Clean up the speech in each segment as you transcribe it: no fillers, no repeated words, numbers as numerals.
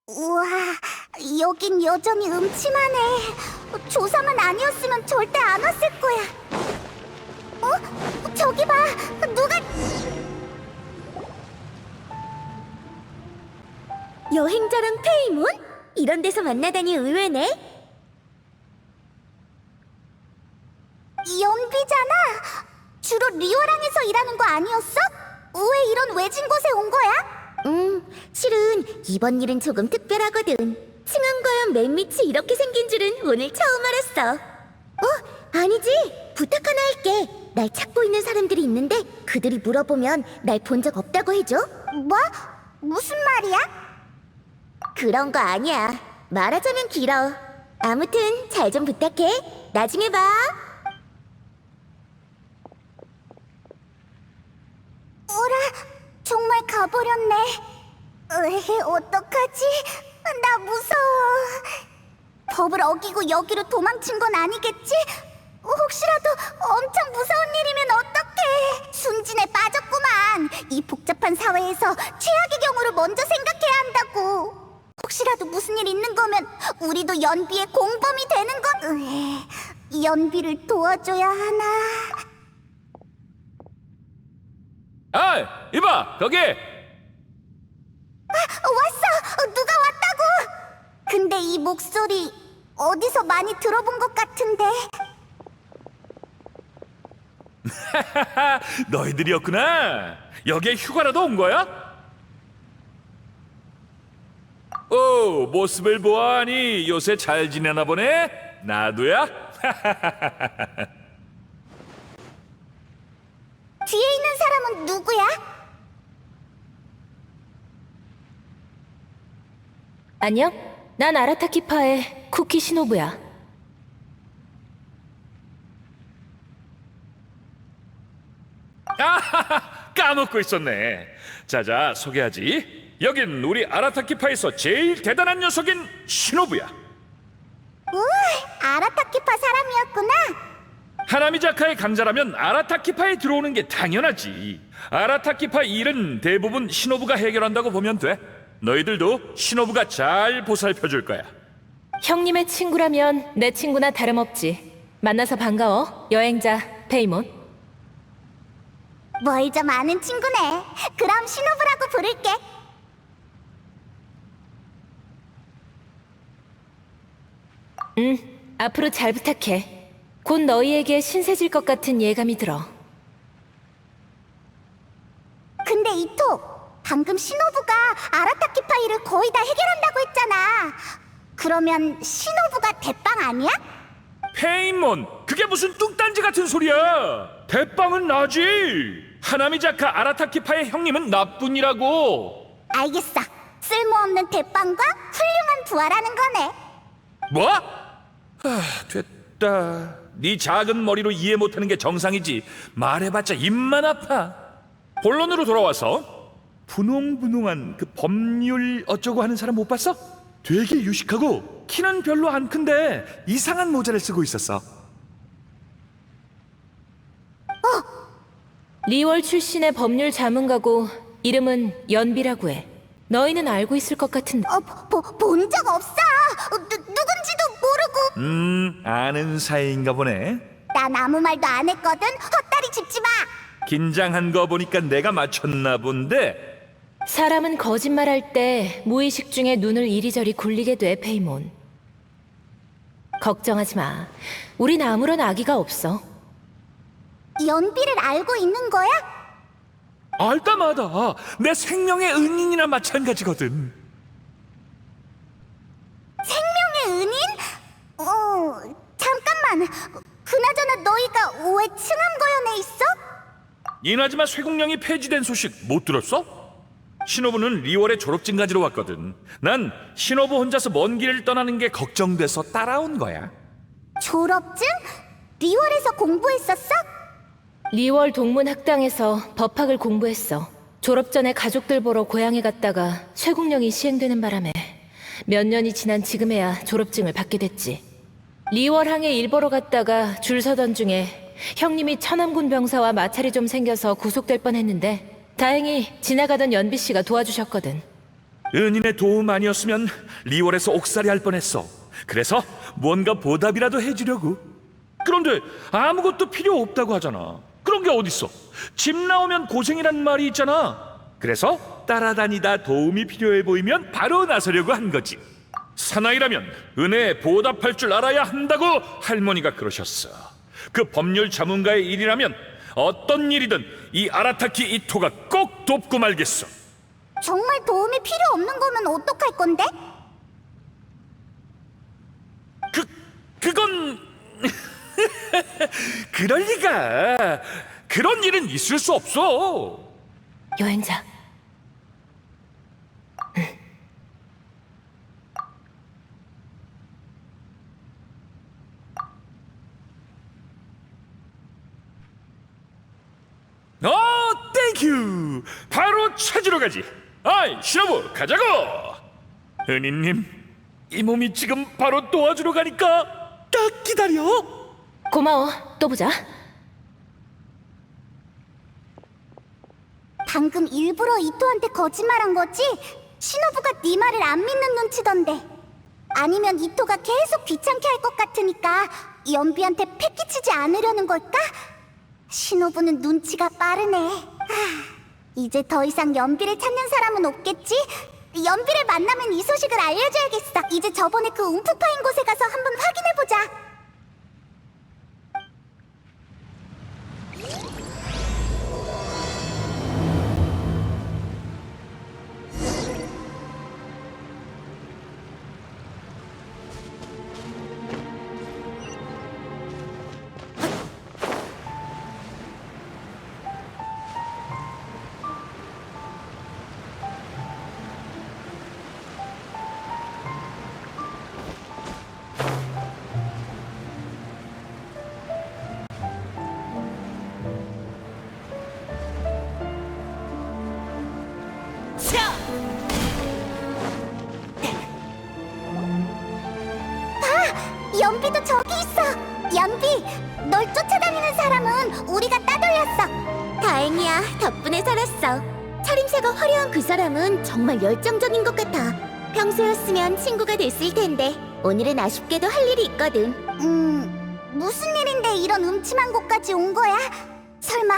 우와, 여긴 여전히 음침하네. 조사만 아니었으면 절대 안 왔을 거야. 저기 봐, 누가... 여행자랑 페이몬? 이런 데서 만나다니 의외네. 연비잖아. 주로 리오랑에서 일하는 거 아니었어? 왜 이런 외진 곳에 온 거야? 실은 이번 일은 조금 특별하거든. 층암과연 맨 밑이 이렇게 생긴 줄은 오늘 처음 알았어. 아니지. 부탁 하나 할게. 날 찾고 있는 사람들이 있는데 그들이 물어보면 날 본 적 없다고 해줘. 뭐? 무슨 말이야? 그런 거 아니야. 말하자면 길어. 아무튼 잘 좀 부탁해. 나중에 봐. 어라, 정말 가버렸네. 어떡하지? 나 무서워. 법을 어기고 여기로 도망친 건 아니겠지? 혹시라도 엄청 무서운 일이면 어떡해? 순진에 빠졌구만. 이 복잡한 사회에서 최악의 경우를 먼저 생각해야 한다고. 혹시라도 무슨 일 있는 거면 우리도 연비의 공범이 되는 건... 연비를 도와줘야 하나? 아, 이봐, 거기! 왔어! 누가 왔다고! 근데 이 목소리 어디서 많이 들어본 것 같은데. 너희들이었구나. 여기에 휴가라도 온 거야? 오, 모습을 보아하니 요새 잘 지내나 보네. 나도야. 뒤에 있는 사람은 누구야? 안녕? 난 아라타키파의 쿠키 시노부야. 아하하, 까먹고 있었네. 자자, 소개하지. 여긴 우리 아라타키파에서 제일 대단한 녀석인 시노부야. 아라타키파 사람이었구나. 하나미자카의 강자라면 아라타키파에 들어오는 게 당연하지. 아라타키파 일은 대부분 시노부가 해결한다고 보면 돼. 너희들도 시노부가 잘 보살펴줄 거야. 형님의 친구라면 내 친구나 다름없지. 만나서 반가워, 여행자 페이몬. 뭘 좀 아는 친구네. 그럼 시노부라고 부를게. 앞으로 잘 부탁해. 곧 너희에게 신세질 것 같은 예감이 들어. 근데 이토, 방금 시노부가 아라타키파 일을 거의 다 해결한다고 했잖아. 그러면 시노부가 대빵 아니야? 페인몬, 그게 무슨 뚱딴지 같은 소리야. 대빵은 나지. 하나미자카 아라타키파의 형님은 나뿐이라고. 알겠어. 쓸모없는 대빵과 훌륭한 부하라는 거네. 뭐? 됐다. 네 작은 머리로 이해 못하는 게 정상이지. 말해봤자 입만 아파. 본론으로 돌아와서 분홍분홍한 그 법률 어쩌고 하는 사람 못 봤어? 되게 유식하고 키는 별로 안 큰데 이상한 모자를 쓰고 있었어. 리월 출신의 법률 자문가고 이름은 연비라고 해. 너희는 알고 있을 것 같은데. 본 적 없어. 누군지도 모르고. 아는 사이인가 보네. 난 아무 말도 안 했거든. 헛다리 짚지 마. 긴장한 거 보니까 내가 맞췄나 본데. 사람은 거짓말할 때 무의식 중에 눈을 이리저리 굴리게 돼, 페이몬. 걱정하지 마. 우린 아무런 악의가 없어. 연비를 알고 있는 거야? 알다마다 내 생명의 은인이나 마찬가지거든. 생명의 은인? 잠깐만. 그나저나 너희가 왜 층암거연에 있어? 이나즈마 쇠국령이 폐지된 소식 못 들었어? 신호부는 리월에 졸업증 가지러 왔거든. 난 신호부 혼자서 먼 길을 떠나는 게 걱정돼서 따라온 거야. 졸업증? 리월에서 공부했었어? 리월 동문학당에서 법학을 공부했어. 졸업 전에 가족들 보러 고향에 갔다가 쇄국령이 시행되는 바람에 몇 년이 지난 지금에야 졸업증을 받게 됐지. 리월항에 일 보러 갔다가 줄 서던 중에 형님이 천암군 병사와 마찰이 좀 생겨서 구속될 뻔했는데 다행히 지나가던 연비 씨가 도와주셨거든. 은인의 도움 아니었으면 리월에서 옥살이 할 뻔했어. 그래서 뭔가 보답이라도 해주려고. 그런데 아무것도 필요 없다고 하잖아. 그런 게 어딨어? 집 나오면 고생이란 말이 있잖아. 그래서 따라다니다 도움이 필요해 보이면 바로 나서려고 한 거지. 사나이라면 은혜에 보답할 줄 알아야 한다고 할머니가 그러셨어. 그 법률 자문가의 일이라면 어떤 일이든 이 아라타키 이토가 꼭 돕고 말겠어. 정말 도움이 필요 없는 거면 어떡할 건데? 그건 그럴 리가. 그런 일은 있을 수 없어. 여행자. 땡큐. 바로 찾으러 가지. 아이, 신호부 가자고. 은희님, 이 몸이 지금 바로 도와주러 가니까 딱 기다려. 고마워. 또 보자. 방금 일부러 이토한테 거짓말한 거지? 신호부가 네 말을 안 믿는 눈치던데. 아니면 이토가 계속 귀찮게 할 것 같으니까 연비한테 패기치지 않으려는 걸까? 신호부는 눈치가 빠르네. 이제 더 이상 연비를 찾는 사람은 없겠지? 연비를 만나면 이 소식을 알려줘야겠어. 이제 저번에 그 움푹 파인 곳에 가서 한번 확인해보자. 연비도 저기 있어. 연비, 널 쫓아다니는 사람은 우리가 따돌렸어. 다행이야. 덕분에 살았어. 차림새가 화려한 그 사람은 정말 열정적인 것 같아. 평소였으면 친구가 됐을 텐데 오늘은 아쉽게도 할 일이 있거든. 무슨 일인데 이런 음침한 곳까지 온 거야? 설마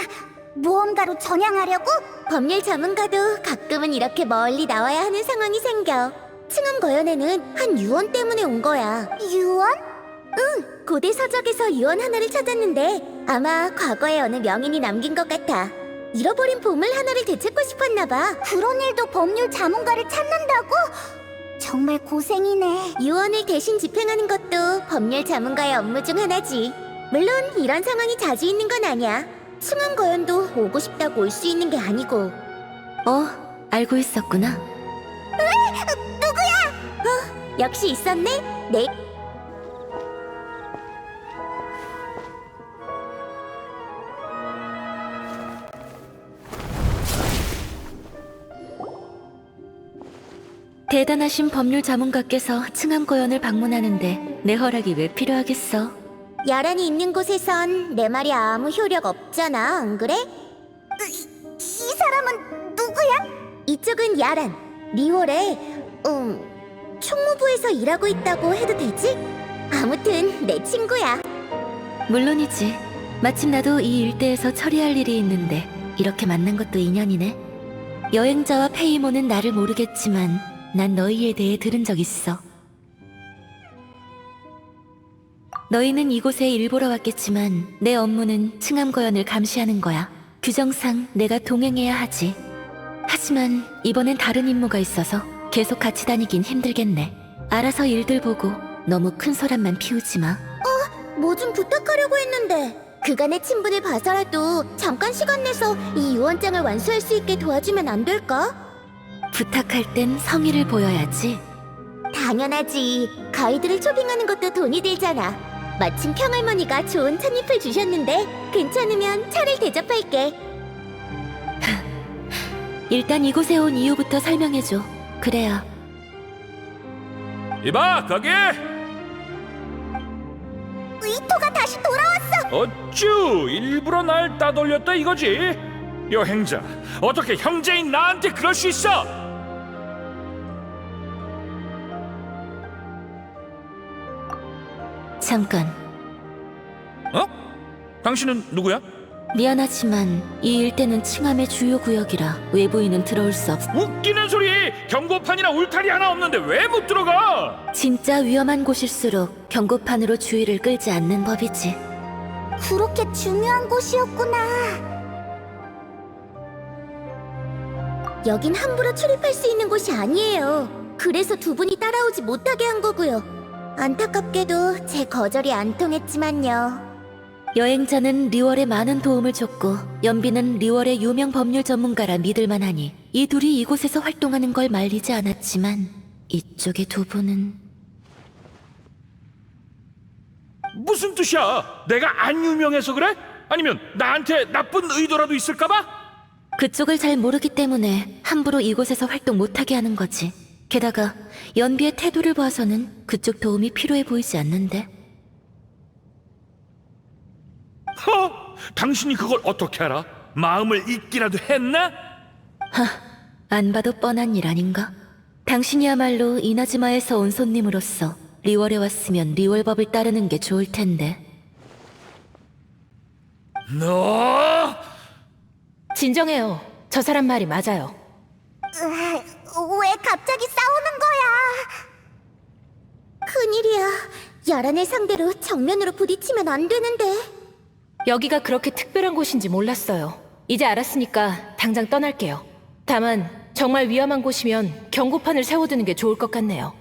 모험가로 전향하려고? 법률 자문가도 가끔은 이렇게 멀리 나와야 하는 상황이 생겨. 층암거연에는 한 유언 때문에 온 거야. 유언? 응, 고대 서적에서 유언 하나를 찾았는데 아마 과거에 어느 명인이 남긴 것 같아. 잃어버린 보물 하나를 되찾고 싶었나 봐. 그런 일도 법률 자문가를 찾는다고? 정말 고생이네. 유언을 대신 집행하는 것도 법률 자문가의 업무 중 하나지. 물론 이런 상황이 자주 있는 건 아니야. 층암거연도 오고 싶다고 올 수 있는 게 아니고. 알고 있었구나. 누구야? 역시 있었네. 네. 대단하신 법률 자문가께서 층암거연을 방문하는데 내 허락이 왜 필요하겠어? 야란이 있는 곳에선 내 말이 아무 효력 없잖아, 안 그래? 이 사람은 누구야? 이쪽은 야란, 리월에 총무부에서 일하고 있다고 해도 되지? 아무튼 내 친구야. 물론이지. 마침 나도 이 일대에서 처리할 일이 있는데 이렇게 만난 것도 인연이네. 여행자와 페이모는 나를 모르겠지만 난 너희에 대해 들은 적 있어. 너희는 이곳에 일 보러 왔겠지만 내 업무는 층암거연을 감시하는 거야. 규정상 내가 동행해야 하지. 하지만 이번엔 다른 임무가 있어서 계속 같이 다니긴 힘들겠네. 알아서 일들 보고 너무 큰 소란만 피우지 마. 뭐 좀 부탁하려고 했는데 그간의 친분을 봐서라도 잠깐 시간 내서 이 유언장을 완수할 수 있게 도와주면 안 될까? 부탁할 땐 성의를 보여야지. 당연하지. 가이드를 초빙하는 것도 돈이 들잖아. 마침 평할머니가 좋은 찻잎을 주셨는데 괜찮으면 차를 대접할게. 일단 이곳에 온 이유부터 설명해줘. 그래야. 이봐, 거기! 의토가 다시 돌아왔어. 어쭈, 일부러 날 따돌렸다 이거지? 여행자, 어떻게 형제인 나한테 그럴 수 있어? 잠깐. 어? 당신은 누구야? 미안하지만 이 일대는 칭함의 주요 구역이라 외부인은 들어올 수 없어. 웃기는 소리! 경고판이나 울타리 하나 없는데 왜 못 들어가? 진짜 위험한 곳일수록 경고판으로 주의를 끌지 않는 법이지. 그렇게 중요한 곳이었구나. 여긴 함부로 출입할 수 있는 곳이 아니에요. 그래서 두 분이 따라오지 못하게 한 거고요. 안타깝게도 제 거절이 안 통했지만요. 여행자는 리월에 많은 도움을 줬고 연비는 리월의 유명 법률 전문가라 믿을만하니 이 둘이 이곳에서 활동하는 걸 말리지 않았지만 이쪽의 두 분은 무슨 뜻이야? 내가 안 유명해서 그래? 아니면 나한테 나쁜 의도라도 있을까봐? 그쪽을 잘 모르기 때문에 함부로 이곳에서 활동 못하게 하는 거지. 게다가 연비의 태도를 봐서는 그쪽 도움이 필요해 보이지 않는데. 당신이 그걸 어떻게 알아? 마음을 읽기라도 했나? 안 봐도 뻔한 일 아닌가? 당신이야말로 이나즈마에서 온 손님으로서 리월에 왔으면 리월법을 따르는 게 좋을 텐데. 너! 진정해요. 저 사람 말이 맞아요. 왜 갑자기 싸우는 거야? 큰일이야. 야란을 상대로 정면으로 부딪히면 안 되는데. 여기가 그렇게 특별한 곳인지 몰랐어요. 이제 알았으니까 당장 떠날게요. 다만 정말 위험한 곳이면 경고판을 세워두는 게 좋을 것 같네요.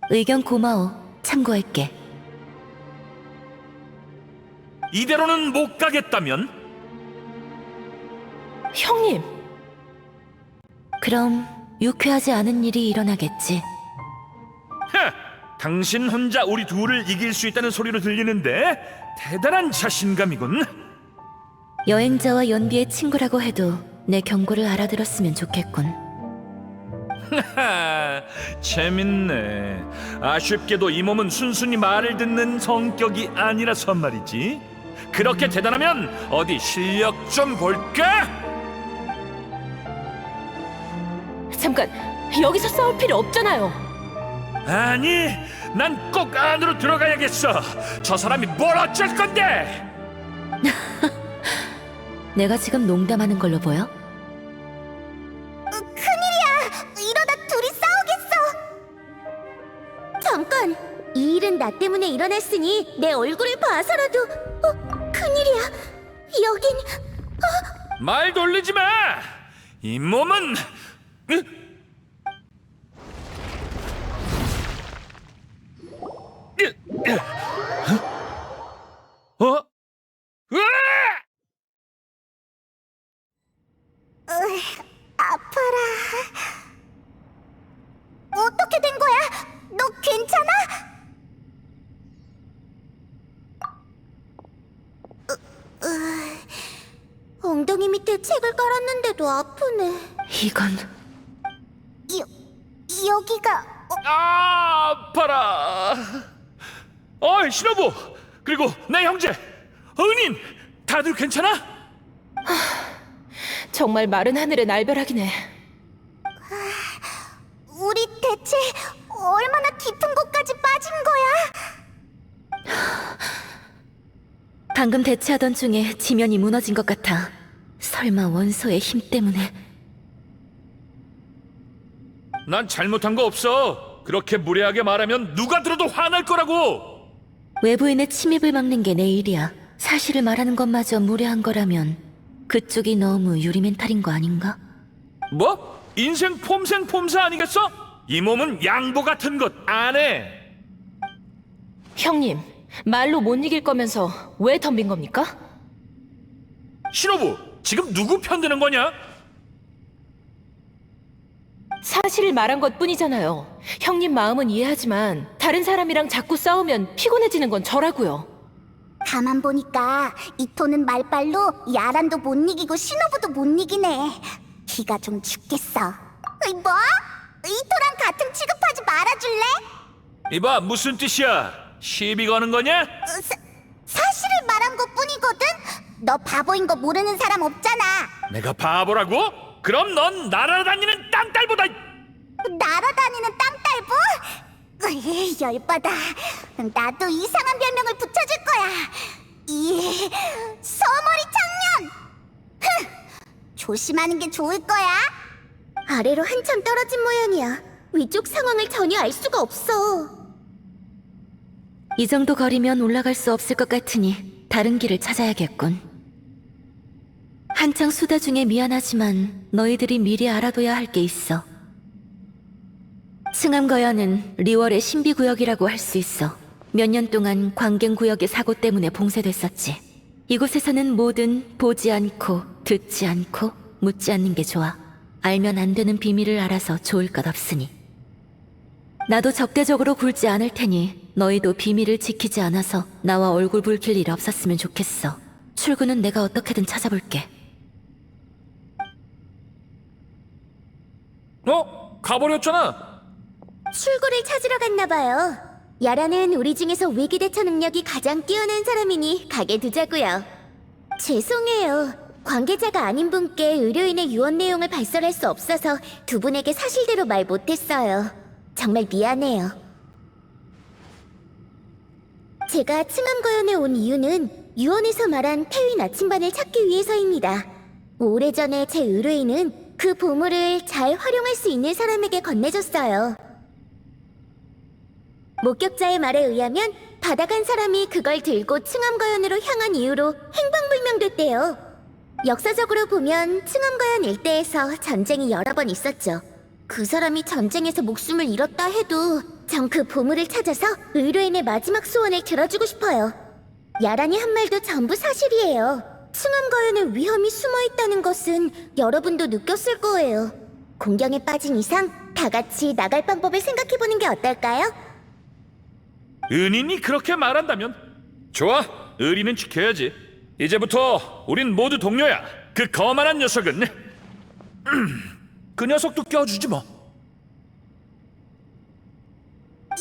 의견 고마워. 참고할게. 이대로는 못 가겠다면? 형님! 그럼 유쾌하지 않은 일이 일어나겠지. 당신 혼자 우리 둘을 이길 수 있다는 소리로 들리는데 대단한 자신감이군. 여행자와 연비의 친구라고 해도 내 경고를 알아들었으면 좋겠군. 하하, 재밌네. 아쉽게도 이 몸은 순순히 말을 듣는 성격이 아니라서 말이지. 그렇게 대단하면 어디 실력 좀 볼까? 잠깐, 여기서 싸울 필요 없잖아요. 아니, 난 꼭 안으로 들어가야겠어. 저 사람이 뭘 어쩔 건데? 내가 지금 농담하는 걸로 보여? 큰일이야. 이러다 둘이 싸우겠어. 잠깐. 이 일은 나 때문에 일어났으니 내 얼굴을 봐서라도. 큰일이야. 여긴. 말 돌리지 마. 이 몸은 어? 으아! 아파라. 어떻게 된 거야? 너 괜찮아? 엉덩이 밑에 책을 깔았는데도 아프네. 이건 여기가 아파라. 어이, 신호부. 그리고 내 형제 은인, 다들 괜찮아? 정말 마른 하늘의 날벼락이네. 우리 대체 얼마나 깊은 곳까지 빠진 거야? 방금 대치하던 중에 지면이 무너진 것 같아. 설마 원소의 힘 때문에. 난 잘못한 거 없어. 그렇게 무례하게 말하면 누가 들어도 화날 거라고. 외부인의 침입을 막는 게 내 일이야. 사실을 말하는 것마저 무례한 거라면 그쪽이 너무 유리멘탈인 거 아닌가? 뭐? 인생 폼생 폼사 아니겠어? 이 몸은 양보 같은 것 안 해. 형님, 말로 못 이길 거면서 왜 덤빈 겁니까? 신호부, 지금 누구 편드는 거냐? 사실을 말한 것 뿐이잖아요. 형님 마음은 이해하지만 다 다른 사람이랑 자꾸 싸우면 피곤해지는 건 저라고요. 가만 보니까 이토는 말빨로 야란도 못 이기고 신호부도 못 이기네. 기가 좀 죽겠어. 뭐? 이토랑 같은 취급하지 말아줄래? 이봐, 무슨 뜻이야? 시비 거는 거냐? 사실을 말한 것뿐이거든. 너 바보인 거 모르는 사람 없잖아. 내가 바보라고? 그럼 넌 날아다니는 땅딸보다. 날아다니는 땅딸보? 으이, 열받아. 나도 이상한 별명을 붙여줄 거야. 이 서머리 청년. 흥, 조심하는 게 좋을 거야. 아래로 한참 떨어진 모양이야. 위쪽 상황을 전혀 알 수가 없어. 이 정도 거리면 올라갈 수 없을 것 같으니 다른 길을 찾아야겠군. 한창 수다 중에 미안하지만 너희들이 미리 알아둬야 할 게 있어. 승암거연은 리월의 신비구역이라고 할 수 있어. 몇 년 동안 광갱구역의 사고 때문에 봉쇄됐었지. 이곳에서는 뭐든 보지 않고 듣지 않고 묻지 않는 게 좋아. 알면 안 되는 비밀을 알아서 좋을 것 없으니. 나도 적대적으로 굴지 않을 테니 너희도 비밀을 지키지 않아서 나와 얼굴 붉힐 일 없었으면 좋겠어. 출구는 내가 어떻게든 찾아볼게. 가버렸잖아. 출구를 찾으러 갔나 봐요. 야라는 우리 중에서 위기 대처 능력이 가장 뛰어난 사람이니 가게 두자고요. 죄송해요. 관계자가 아닌 분께 의료인의 유언 내용을 발설할 수 없어서 두 분에게 사실대로 말 못했어요. 정말 미안해요. 제가 층암거연에 온 이유는 유언에서 말한 태위 나침반을 찾기 위해서입니다. 오래전에 제 의뢰인은 그 보물을 잘 활용할 수 있는 사람에게 건네줬어요. 목격자의 말에 의하면 받아간 사람이 그걸 들고 층암거연으로 향한 이후로 행방불명됐대요. 역사적으로 보면 층암거연 일대에서 전쟁이 여러 번 있었죠. 그 사람이 전쟁에서 목숨을 잃었다 해도 전 그 보물을 찾아서 의뢰인의 마지막 소원을 들어주고 싶어요. 야란이 한 말도 전부 사실이에요. 층암거연에 위험이 숨어있다는 것은 여러분도 느꼈을 거예요. 공경에 빠진 이상 다 같이 나갈 방법을 생각해보는 게 어떨까요? 은인이 그렇게 말한다면 좋아. 의리는 지켜야지. 이제부터 우린 모두 동료야. 그 거만한 녀석은 그 녀석도 껴주지 뭐.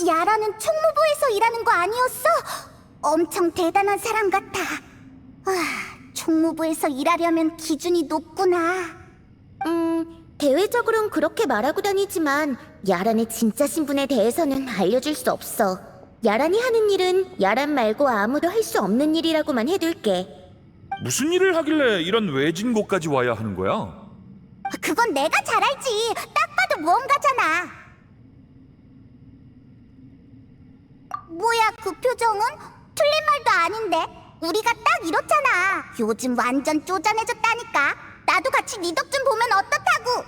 야라는 총무부에서 일하는 거 아니었어? 엄청 대단한 사람 같아. 총무부에서 일하려면 기준이 높구나. 대외적으론 그렇게 말하고 다니지만 야란의 진짜 신분에 대해서는 알려줄 수 없어. 야란이 하는 일은 야란 말고 아무도 할 수 없는 일이라고만 해둘게. 무슨 일을 하길래 이런 외진 곳까지 와야 하는 거야? 그건 내가 잘 알지. 딱 봐도 모험가잖아. 뭐야 그 표정은? 틀린 말도 아닌데. 우리가 딱 이렇잖아. 요즘 완전 쪼잔해졌다니까. 나도 같이 네 덕 좀 보면 어떻다고.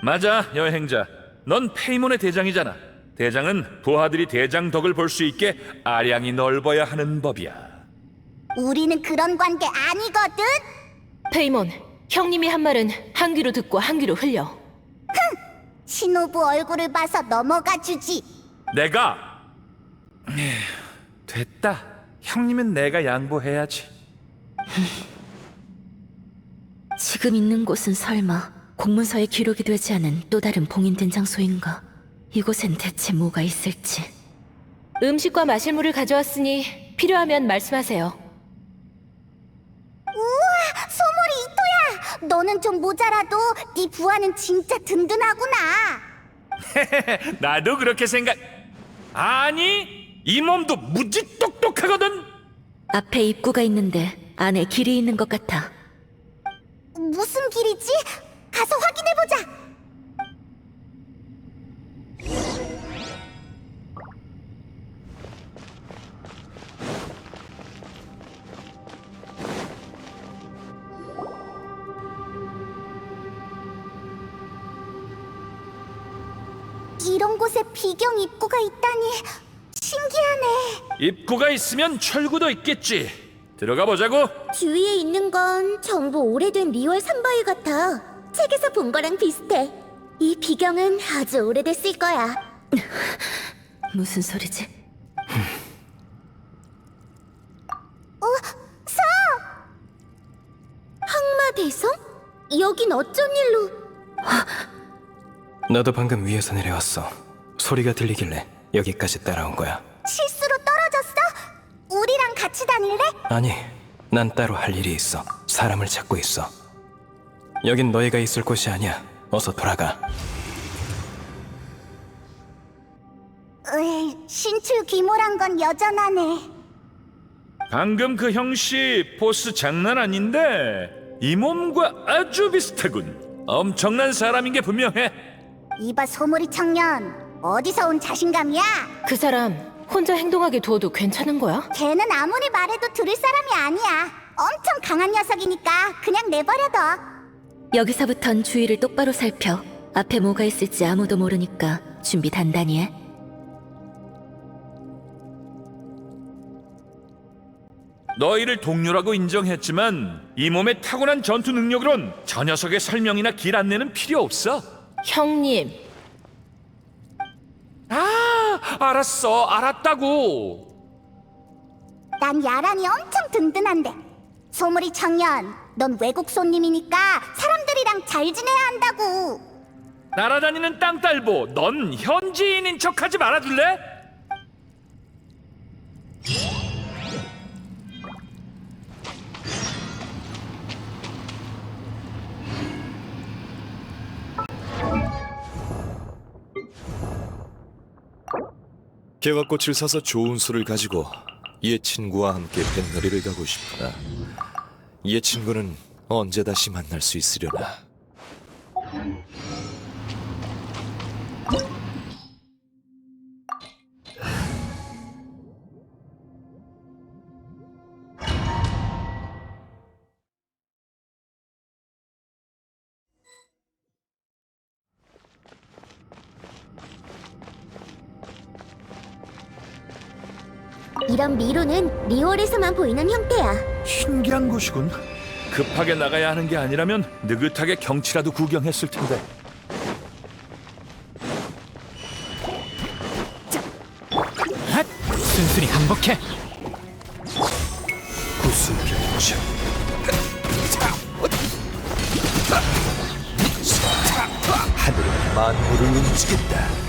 맞아, 여행자. 넌 페이몬의 대장이잖아. 대장은 부하들이 대장 덕을 볼 수 있게 아량이 넓어야 하는 법이야. 우리는 그런 관계 아니거든. 페이몬, 형님이 한 말은 한 귀로 듣고 한 귀로 흘려. 신호부 얼굴을 봐서 넘어가 주지. 내가 됐다. 형님은 내가 양보해야지. 지금 있는 곳은 설마 공문서에 기록이 되지 않은 또 다른 봉인된 장소인가? 이곳엔 대체 뭐가 있을지. 음식과 마실 물을 가져왔으니 필요하면 말씀하세요. 우와, 소몰이 이토야. 너는 좀 모자라도 네 부하는 진짜 든든하구나. 나도 그렇게 생각. 아니, 이 몸도 무지 똑똑하거든. 앞에 입구가 있는데 안에 길이 있는 것 같아. 무슨 길이지? 가서 확인해보자. 이런 곳에 비경 입구가 있다니 신기하네. 입구가 있으면 철구도 있겠지. 들어가 보자고. 주위에 있는 건 전부 오래된 리월 산바위 같아. 책에서 본 거랑 비슷해. 이 비경은 아주 오래됐을 거야. 무슨 소리지? 항마대성? 여긴 어쩐 일로? 나도 방금 위에서 내려왔어. 소리가 들리길래 여기까지 따라온 거야. 실수로 떨어졌어? 우리랑 같이 다닐래? 아니, 난 따로 할 일이 있어. 사람을 찾고 있어. 여긴 너희가 있을 곳이 아니야. 어서 돌아가. 신출 귀몰한 건 여전하네. 방금 그 형씨 보스 장난 아닌데 이 몸과 아주 비슷하군. 엄청난 사람인 게 분명해. 이봐 소몰이 청년, 어디서 온 자신감이야? 그 사람 혼자 행동하게 두어도 괜찮은 거야? 걔는 아무리 말해도 들을 사람이 아니야. 엄청 강한 녀석이니까 그냥 내버려둬. 여기서부턴 주위를 똑바로 살펴. 앞에 뭐가 있을지 아무도 모르니까 준비 단단히 해. 너희를 동료라고 인정했지만 이 몸의 타고난 전투 능력으론 저 녀석의 설명이나 길 안내는 필요 없어. 형님, 알았어. 알았다고. 난 야란이 엄청 든든한데. 소몰이 청년, 넌 외국 손님이니까 사람들이랑 잘 지내야 한다고. 날아다니는 땅딸보, 넌 현지인인 척하지 말아줄래? 개화꽃을 사서 좋은 술을 가지고 옛 친구와 함께 뱃놀이를 가고 싶구나. 옛 친구는 언제 다시 만날 수 있으려나. 이런 미로는 리월에서만 보이는 형태야. 신기한 곳이군. 급하게 나가야 하는 게 아니라면 느긋하게 경치라도 구경했을 텐데. 순순히 항복해. 구수병청. 하늘은 만물을 움직인다.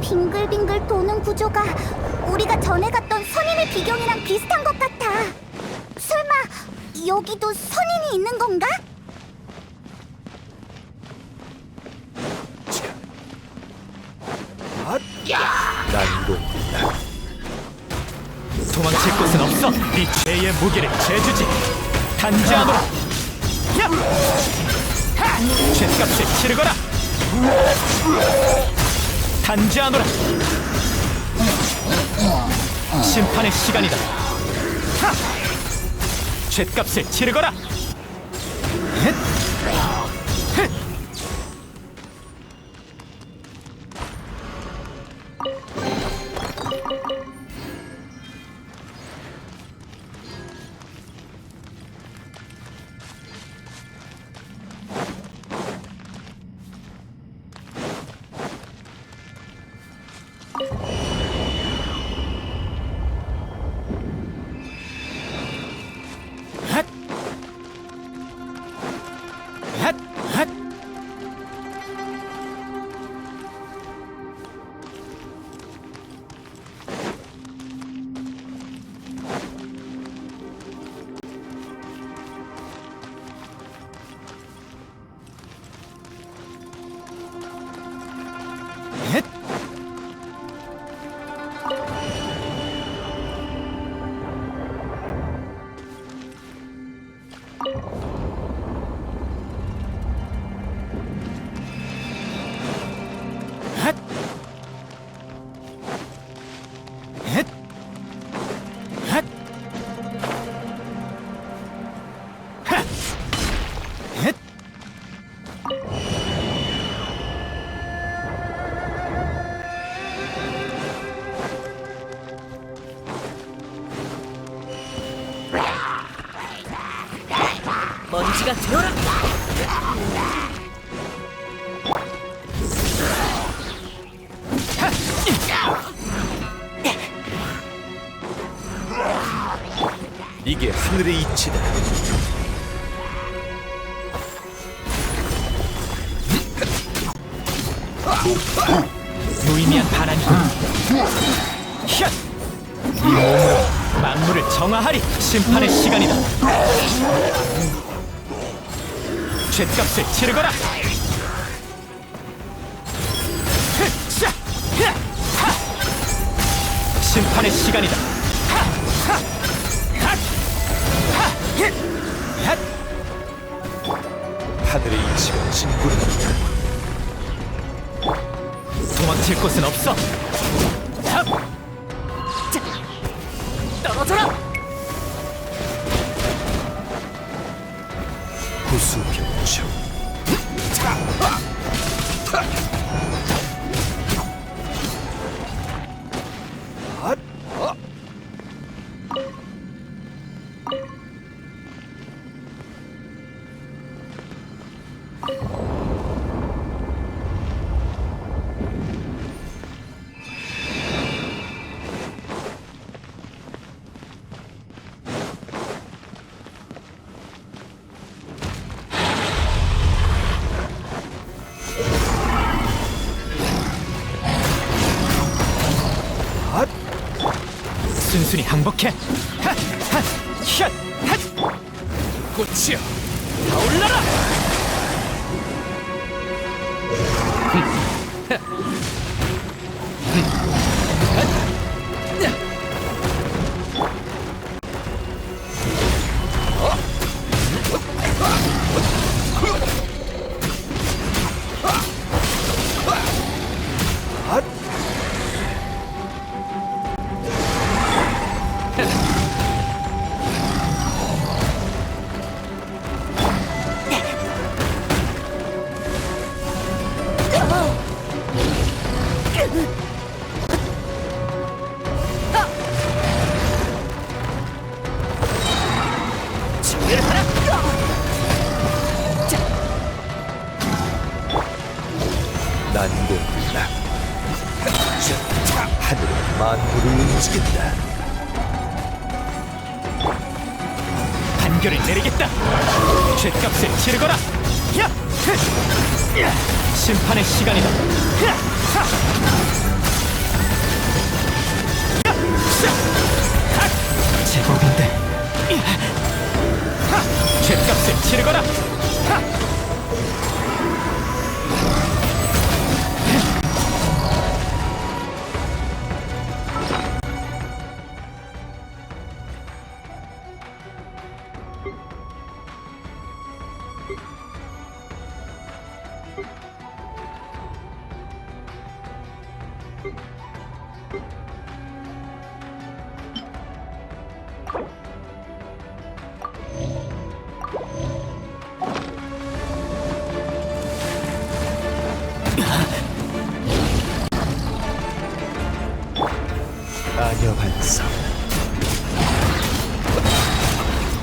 빙글빙글 도는 구조가 우리가 전에 갔던 선인의 비경이랑 비슷한 것 같아. 설마 여기도 선인이 있는 건가? 난공불락. 도망칠 곳은 없어. 네 죄의 무게를 재주지. 단지하노라. 죄값을 치르거라. 단지하노라. 심판의 시간이다. 죄값을 치르거라. 먼지가 되어라. 이게 하늘의 이치다. 무의미한 반항이군. 샷! 네 몸으로 만물을 정화하리. 심판의 시간이다. 죗값을 치르거라. 흐! 샤! 흐! 하! 심판의 시간이다. 하! 하! 하! 하! 힛! 핫! 하늘의 이치가 진군한다. 도망칠 곳은 없어. 탑! 자! 떨어져라. 구수병청. 순순히 항복해. 하! 하! 샷! 핫! 꽃이여 타올라라. 난공불락. 하늘은 만물을 움직인다. 판결을 내리겠다. 죗값을 치르거라. 야! 흐! 야! 심판의 시간이다. 야! 하! 야! 샤! 하! 제법인데. 야! 하! 죗값을 치르거라. 하! 아녀 반성.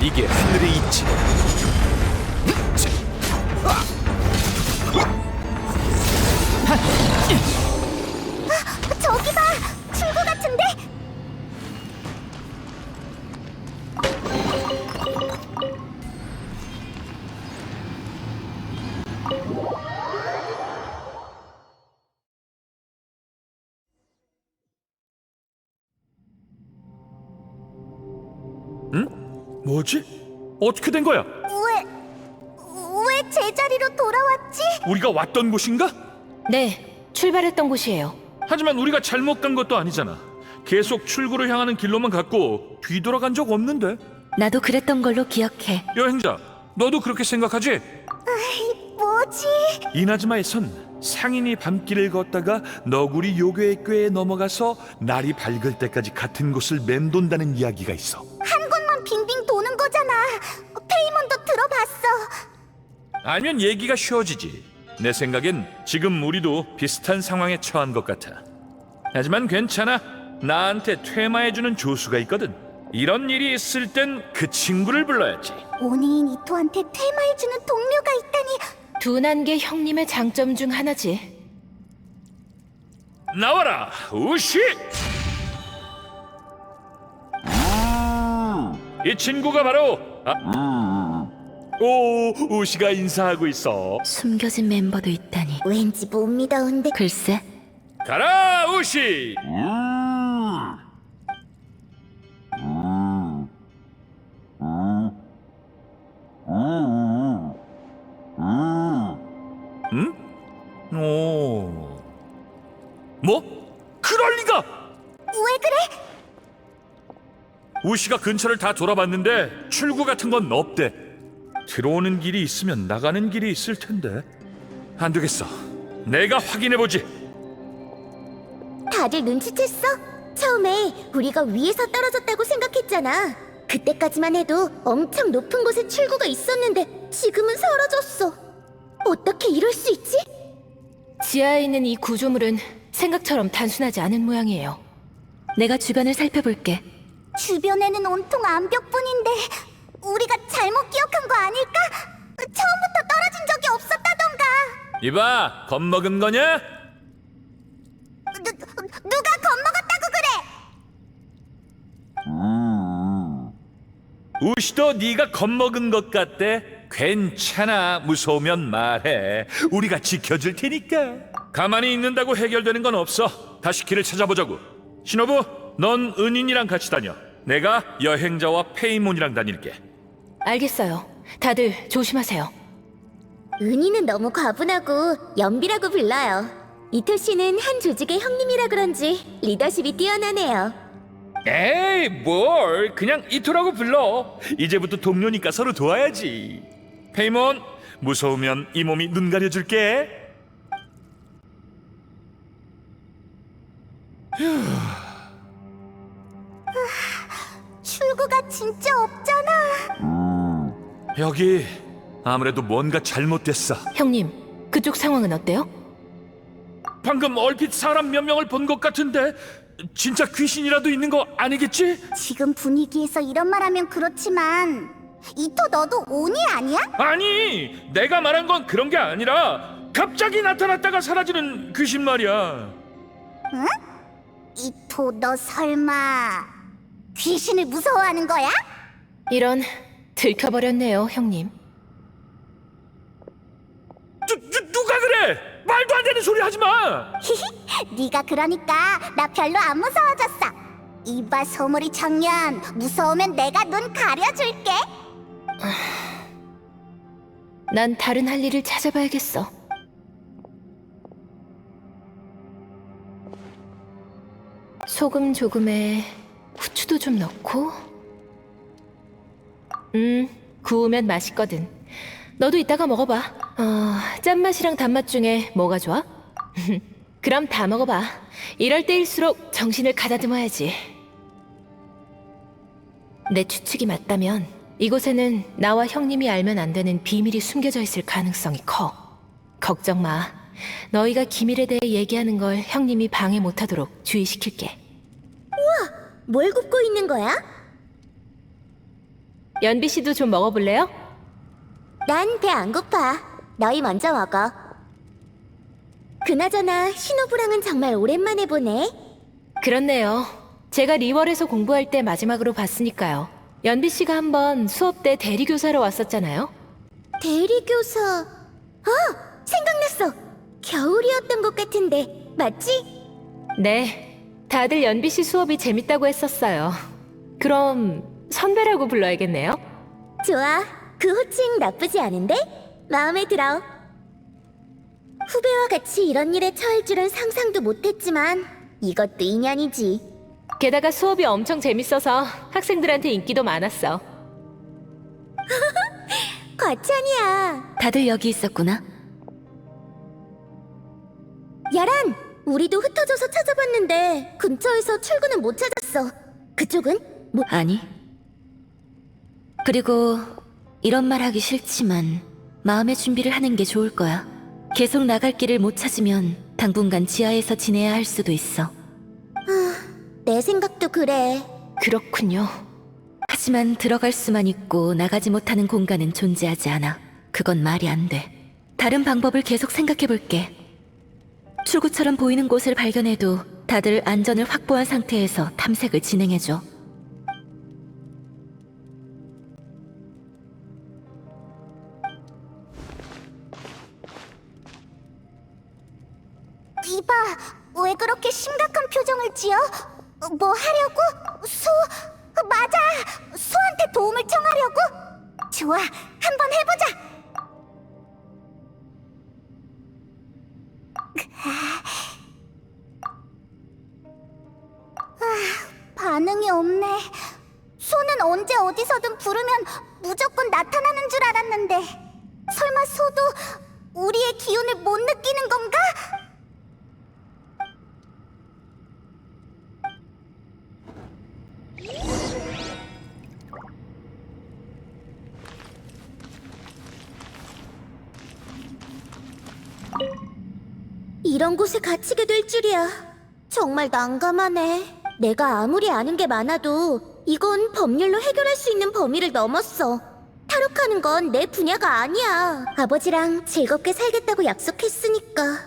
이게 하늘의 이치다. 저기 봐! 출구 같은데? 뭐지? 어떻게 된 거야? 왜 제자리로 돌아왔지? 우리가 왔던 곳인가? 네, 출발했던 곳이에요. 하지만 우리가 잘못 간 것도 아니잖아. 계속 출구를 향하는 길로만 갔고 뒤돌아간 적 없는데. 나도 그랬던 걸로 기억해. 여행자, 너도 그렇게 생각하지? 뭐지? 이나즈마에선 상인이 밤길을 걷다가 너구리 요괴의 꾀에 넘어가서 날이 밝을 때까지 같은 곳을 맴돈다는 이야기가 있어. 한 곳만 빙빙 도는 거잖아. 페이몬도 들어봤어. 알면 얘기가 쉬워지지. 내 생각엔 지금 우리도 비슷한 상황에 처한 것 같아. 하지만 괜찮아. 나한테 퇴마해주는 조수가 있거든. 이런 일이 있을 땐 그 친구를 불러야지. 오니인 이토한테 퇴마해주는 동료가 있다니. 둔한 게 형님의 장점 중 하나지. 나와라, 우시! 이 친구가 바로 오, 우시가 인사하고 있어. 숨겨진 멤버도 있다니. 왠지 못 믿어온데. 글쎄, 가라, 우시! 응? 오. 뭐? 그럴 리가! 왜 그래? 우시가 근처를 다 돌아봤는데 출구 같은 건 없대. 들어오는 길이 있으면 나가는 길이 있을 텐데. 안 되겠어. 내가 확인해 보지. 다들 눈치챘어? 처음에 우리가 위에서 떨어졌다고 생각했잖아. 그때까지만 해도 엄청 높은 곳에 출구가 있었는데 지금은 사라졌어. 어떻게 이럴 수 있지? 지하에 있는 이 구조물은 생각처럼 단순하지 않은 모양이에요. 내가 주변을 살펴볼게. 주변에는 온통 암벽뿐인데 우리가 잘못 기억한 거 아닐까? 처음부터 떨어진 적이 없었다던가. 이봐, 겁먹은 거냐? 누가 겁먹었다고 그래? 우시도 네가 겁먹은 것 같대. 괜찮아, 무서우면 말해. 우리가 지켜줄 테니까. 가만히 있는다고 해결되는 건 없어. 다시 길을 찾아보자고. 신호부, 넌 은인이랑 같이 다녀. 내가 여행자와 페이몬이랑 다닐게. 알겠어요. 다들 조심하세요. 은희는 너무 과분하고 연비라고 불러요. 이토 씨는 한 조직의 형님이라 그런지 리더십이 뛰어나네요. 에이, 뭘, 그냥 이토라고 불러. 이제부터 동료니까 서로 도와야지. 페이몬, 무서우면 이 몸이 눈 가려줄게. 출구가 진짜 없잖아. 여기 아무래도 뭔가 잘못됐어. 형님, 그쪽 상황은 어때요? 방금 얼핏 사람 몇 명을 본 것 같은데 진짜 귀신이라도 있는 거 아니겠지? 지금 분위기에서 이런 말하면 그렇지만 이토 너도 오니 아니야? 아니, 내가 말한 건 그런 게 아니라 갑자기 나타났다가 사라지는 귀신 말이야. 이토 너 설마 귀신을 무서워하는 거야? 이런, 들켜버렸네요, 형님. 누가 그래? 말도 안 되는 소리 하지 마. 네가 그러니까 나 별로 안 무서워졌어. 이봐 소몰이 청년, 무서우면 내가 눈 가려줄게. 난 다른 할 일을 찾아봐야겠어. 소금 조금에 후추도 좀 넣고. 구우면 맛있거든. 너도 이따가 먹어봐. 짠맛이랑 단맛 중에 뭐가 좋아? 그럼 다 먹어봐. 이럴 때일수록 정신을 가다듬어야지. 내 추측이 맞다면 이곳에는 나와 형님이 알면 안 되는 비밀이 숨겨져 있을 가능성이 커. 걱정 마. 너희가 기밀에 대해 얘기하는 걸 형님이 방해 못하도록 주의시킬게. 뭘 굽고 있는 거야? 연비 씨도 좀 먹어볼래요? 난 배 안 고파. 너희 먼저 먹어. 그나저나 신호부랑은 정말 오랜만에 보네. 그렇네요. 제가 리월에서 공부할 때 마지막으로 봤으니까요. 연비 씨가 한번 수업 때 대리교사로 왔었잖아요. 대리교사. 생각났어. 겨울이었던 것 같은데 맞지? 네, 다들 연비 씨 수업이 재밌다고 했었어요. 그럼 선배라고 불러야겠네요. 좋아. 그 호칭 나쁘지 않은데? 마음에 들어. 후배와 같이 이런 일에 처할 줄은 상상도 못했지만 이것도 인연이지. 게다가 수업이 엄청 재밌어서 학생들한테 인기도 많았어. 과찬이야. 다들 여기 있었구나. 야란! 우리도 흩어져서 찾아봤는데 근처에서 출구는 못 찾았어. 그쪽은? 뭐? 아니. 그리고 이런 말 하기 싫지만 마음의 준비를 하는 게 좋을 거야. 계속 나갈 길을 못 찾으면 당분간 지하에서 지내야 할 수도 있어. 내 생각도 그래. 그렇군요. 하지만 들어갈 수만 있고 나가지 못하는 공간은 존재하지 않아. 그건 말이 안 돼. 다른 방법을 계속 생각해 볼게. 출구처럼 보이는 곳을 발견해도 다들 안전을 확보한 상태에서 탐색을 진행해줘. 이봐, 왜 그렇게 심각한 표정을 지어? 뭐 하려고? 맞아! 소한테 도움을 청하려고? 좋아, 한번 해보자! 반응이 없네. 소는 언제 어디서든 부르면 무조건 나타나는 줄 알았는데 설마 소도 우리의 기운을 못 느끼는 건가? 이런 곳에 갇히게 될 줄이야. 정말 난감하네. 내가 아무리 아는 게 많아도 이건 법률로 해결할 수 있는 범위를 넘었어. 탈옥하는 건 내 분야가 아니야. 아버지랑 즐겁게 살겠다고 약속했으니까.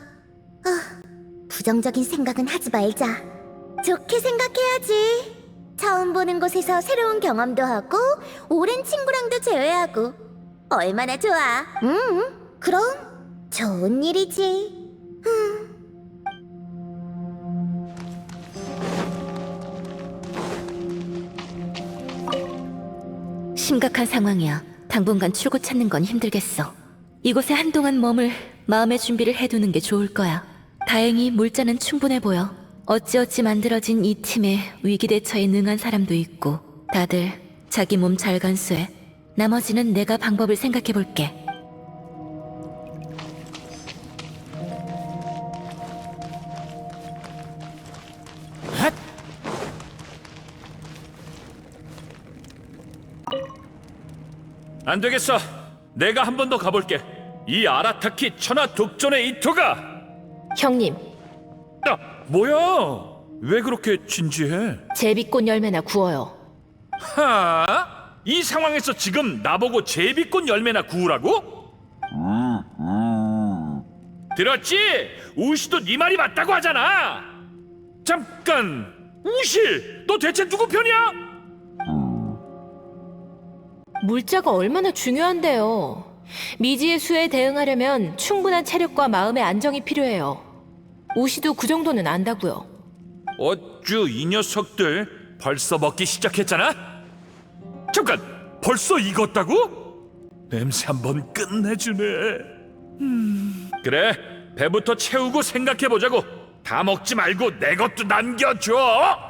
부정적인 생각은 하지 말자. 좋게 생각해야지. 처음 보는 곳에서 새로운 경험도 하고 오랜 친구랑도 재회하고 얼마나 좋아. 그럼 좋은 일이지. 심각한 상황이야. 당분간 출구 찾는 건 힘들겠어. 이곳에 한동안 머물 마음의 준비를 해두는 게 좋을 거야. 다행히 물자는 충분해 보여. 어찌어찌 만들어진 이 팀에 위기 대처에 능한 사람도 있고 다들 자기 몸 잘 간수해. 나머지는 내가 방법을 생각해 볼게. 안 되겠어. 내가 한 번 더 가볼게. 이 아라타키 천하 독전의 이토가. 형님, 뭐야? 왜 그렇게 진지해? 제비꽃 열매나 구워요. 이 상황에서 지금 나보고 제비꽃 열매나 구우라고? 들었지? 우시도 네 말이 맞다고 하잖아. 잠깐, 우시, 너 대체 누구 편이야? 물자가 얼마나 중요한데요. 미지의 수에 대응하려면 충분한 체력과 마음의 안정이 필요해요. 우시도 그 정도는 안다고요. 어쭈, 이 녀석들 벌써 먹기 시작했잖아? 잠깐, 벌써 익었다고? 냄새 한번 끝내주네. 그래, 배부터 채우고 생각해보자고. 다 먹지 말고 내 것도 남겨줘.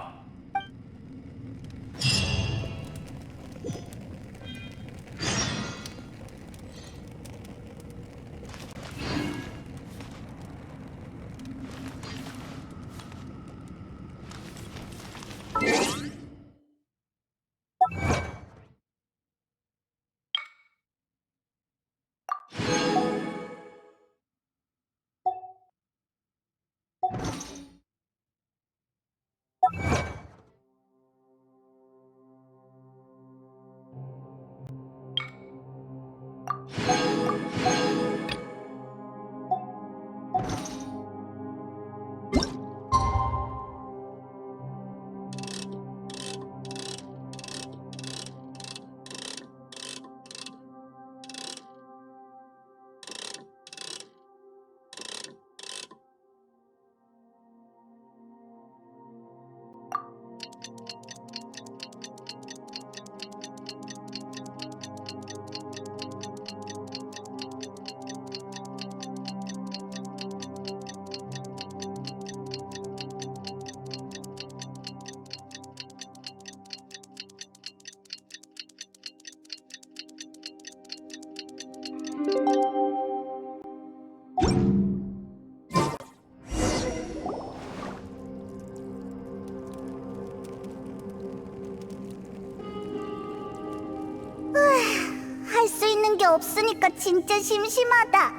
할 수 있는 게 없으니까 진짜 심심하다.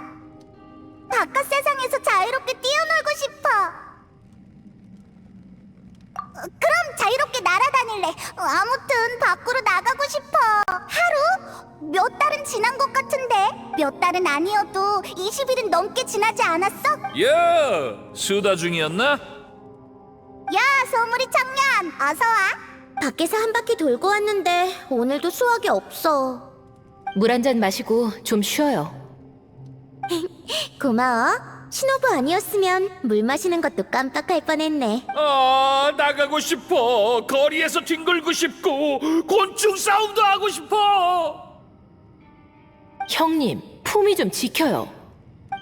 바깥 세상에서 자유롭게 뛰어놀고 싶어. 그럼 자유롭게 날아다닐래. 아무튼 밖으로 나가고 싶어. 하루? 몇 달은 지난 것 같은데. 몇 달은 아니어도 20일은 넘게 지나지 않았어? 야, 수다 중이었나? 야, 소물이 청년, 어서 와. 밖에서 한 바퀴 돌고 왔는데 오늘도 수학이 없어. 물 한 잔 마시고 좀 쉬어요. 고마워. 신호부 아니었으면 물 마시는 것도 깜빡할 뻔했네. 아, 나가고 싶어. 거리에서 뒹굴고 싶고 곤충 싸움도 하고 싶어. 형님, 품위 좀 지켜요.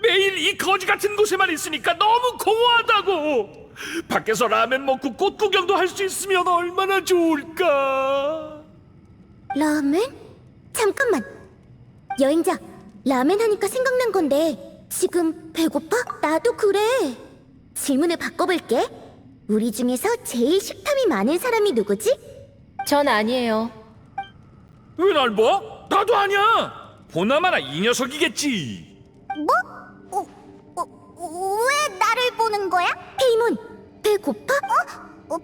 매일 이 거지 같은 곳에만 있으니까 너무 공허하다고. 밖에서 라면 먹고 꽃 구경도 할 수 있으면 얼마나 좋을까. 라멘? 잠깐만. 여행자, 라멘 하니까 생각난 건데 지금 배고파? 나도 그래. 질문을 바꿔볼게. 우리 중에서 제일 식탐이 많은 사람이 누구지? 전 아니에요. 왜 날 봐? 나도 아니야. 보나마나 이 녀석이겠지. 뭐? 왜 나를 보는 거야? 페이몬, 배고파?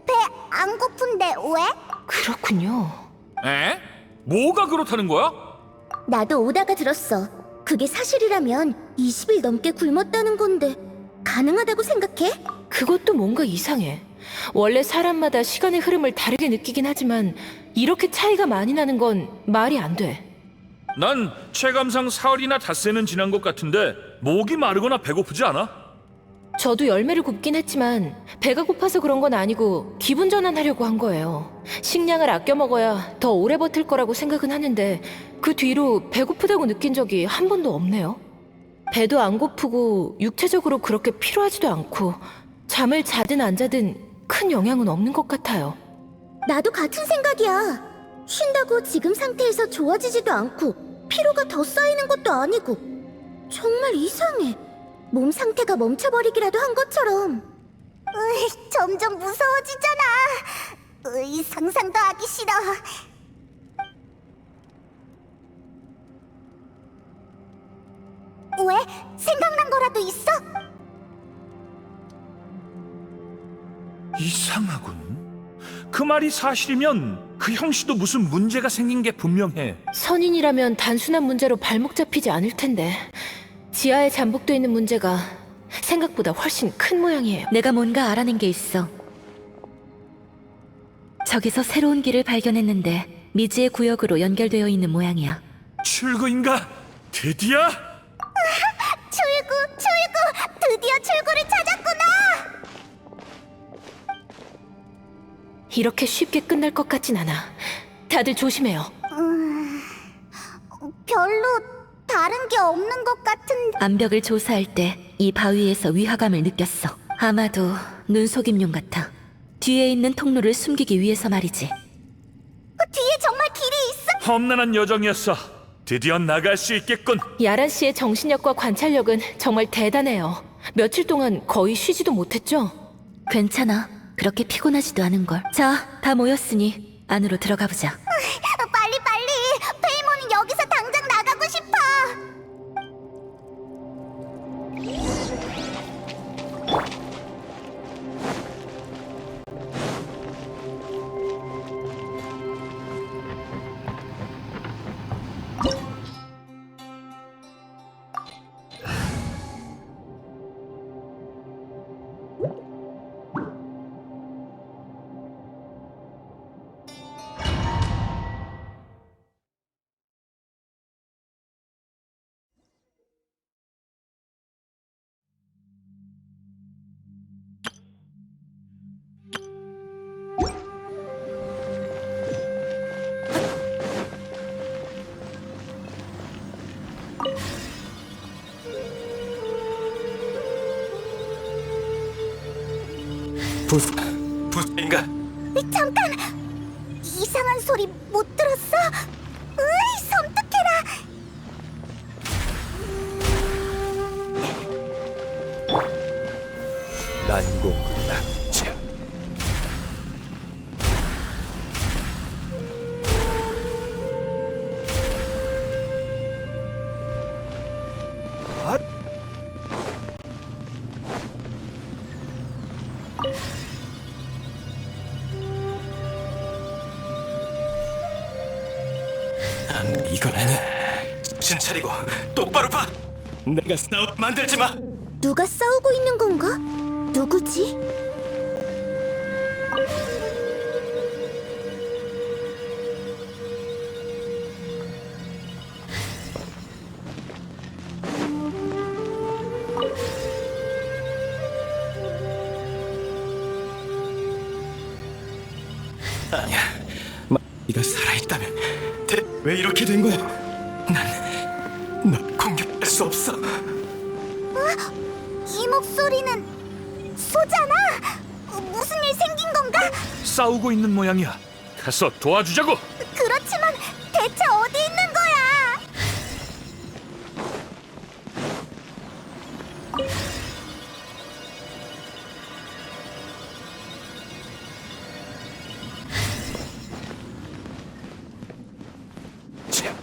배 안 고픈데 왜? 그렇군요. 에? 뭐가 그렇다는 거야? 나도 오다가 들었어. 그게 사실이라면 20일 넘게 굶었다는 건데 가능하다고 생각해? 그것도 뭔가 이상해. 원래 사람마다 시간의 흐름을 다르게 느끼긴 하지만 이렇게 차이가 많이 나는 건 말이 안 돼. 난 체감상 사흘이나 닷새는 지난 것 같은데 목이 마르거나 배고프지 않아? 저도 열매를 굽긴 했지만 배가 고파서 그런 건 아니고 기분 전환하려고 한 거예요. 식량을 아껴 먹어야 더 오래 버틸 거라고 생각은 하는데 그 뒤로 배고프다고 느낀 적이 한 번도 없네요. 배도 안 고프고 육체적으로 그렇게 피로하지도 않고 잠을 자든 안 자든 큰 영향은 없는 것 같아요. 나도 같은 생각이야. 쉰다고 지금 상태에서 좋아지지도 않고 피로가 더 쌓이는 것도 아니고 정말 이상해. 몸 상태가 멈춰버리기라도 한 것처럼. 점점 무서워지잖아. 상상도 하기 싫어. 왜? 생각난 거라도 있어? 이상하군. 그 말이 사실이면 그 형씨도 무슨 문제가 생긴 게 분명해. 선인이라면 단순한 문제로 발목 잡히지 않을 텐데 지하에 잠복돼 있는 문제가 생각보다 훨씬 큰 모양이에요. 내가 뭔가 알아낸 게 있어. 저기서 새로운 길을 발견했는데 미지의 구역으로 연결되어 있는 모양이야. 출구인가? 드디어? 출구! 드디어 출구를 찾았구나! 이렇게 쉽게 끝날 것 같진 않아. 다들 조심해요. 별로 다른 게 없는 것 같은데. 암벽을 조사할 때 이 바위에서 위화감을 느꼈어. 아마도 눈속임용 같아. 뒤에 있는 통로를 숨기기 위해서 말이지. 뒤에 정말 길이 있어? 험난한 여정이었어. 드디어 나갈 수 있겠군. 야란 씨의 정신력과 관찰력은 정말 대단해요. 며칠 동안 거의 쉬지도 못했죠? 괜찮아. 그렇게 피곤하지도 않은걸. 자, 다 모였으니 안으로 들어가 보자. 빨리! 페이몬은 여기서 당장 나가고 싶어! 부인가? 잠깐! 이상한 소리 못 들었어? 으이, 섬뜩해라! 난공불 낙제. 이건 아니야. 정신 차리고 똑바로 봐. 내가 싸우 만들지 마. 누가 싸우고 있는 건가? 누구지? 아니야. 네가 살아있다면 왜 이렇게 된 거야? 난 널 공격할 수 없어. 이 목소리는 소잖아. 무슨 일 생긴 건가? 싸우고 있는 모양이야. 가서 도와주자고. 그렇지만 대체 어디 있는 거야? 자,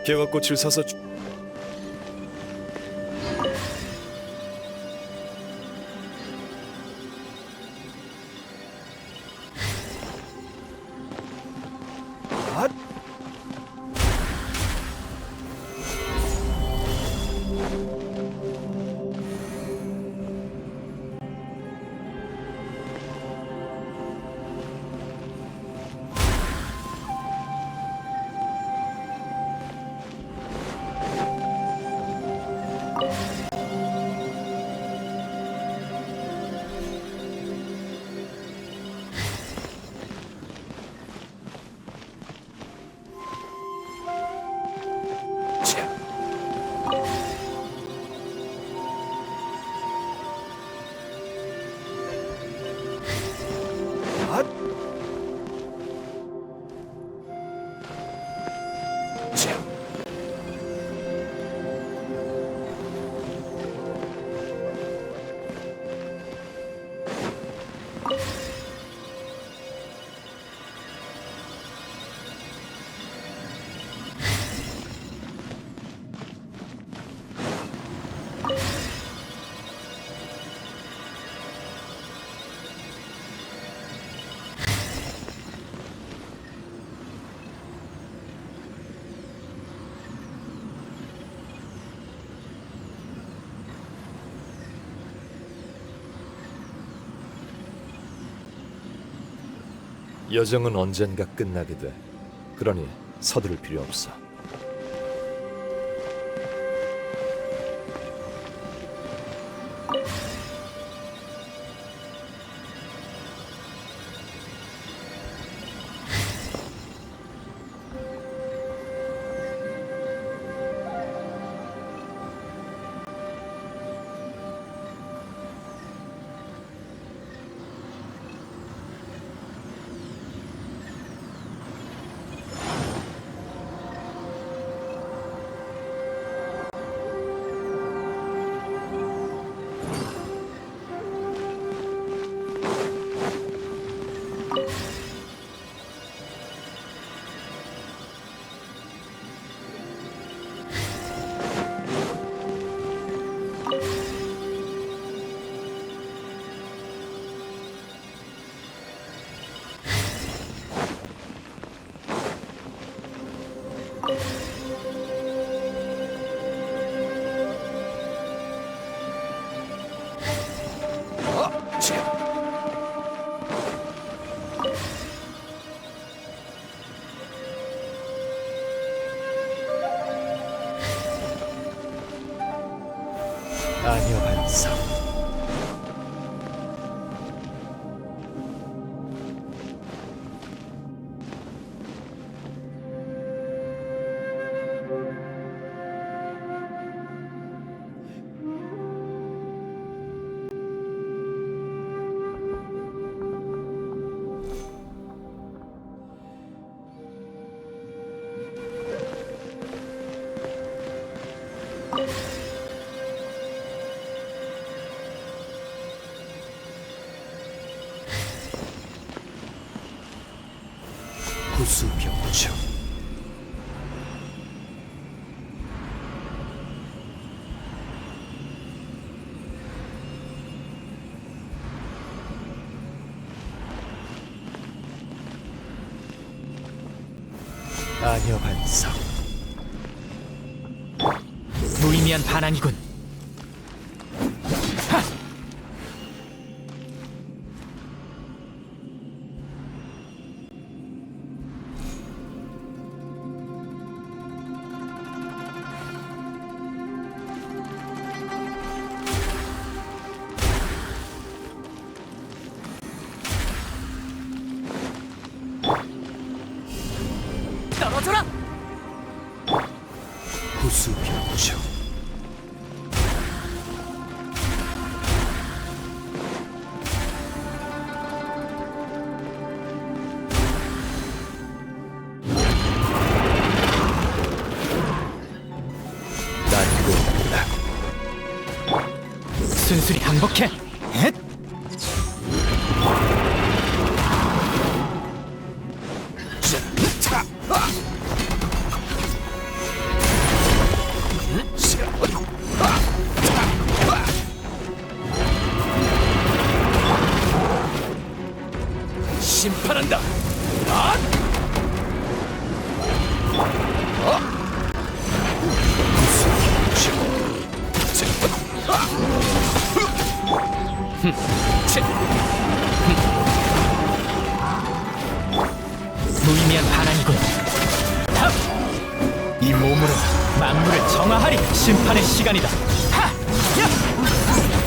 개화꽃을 사서 여정은 언젠가 끝나게 돼. 그러니 서두를 필요 없어. 구수병청. 아녀 반석. 무의미한 반항이군. 떨어져라. 구수병청. 난공불락. 순순히 항복해. 헷! 심판한다. 무의미한 반항이군. 이 몸으로 만물을 정화하리. 심판의 시간이다. 하! 야!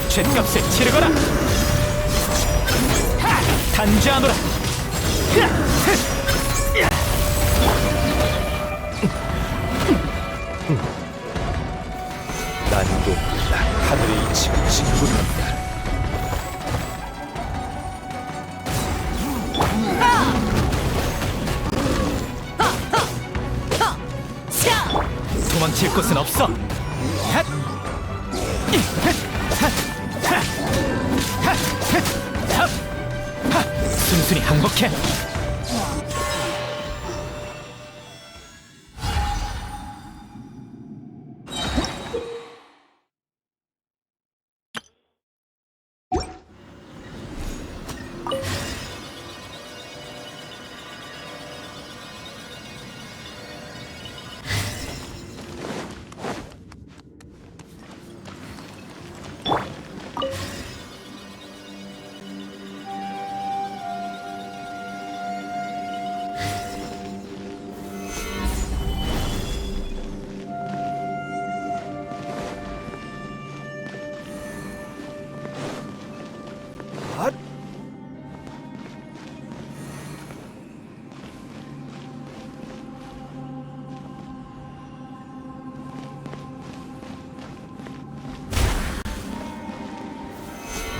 죗값을 치르거라. 하! 단죄하노라. 야! 흐! 야! 난공불락. 하늘의 이치가 진군한다. 도망칠 곳은 없어. 핫! 순순히 항복해.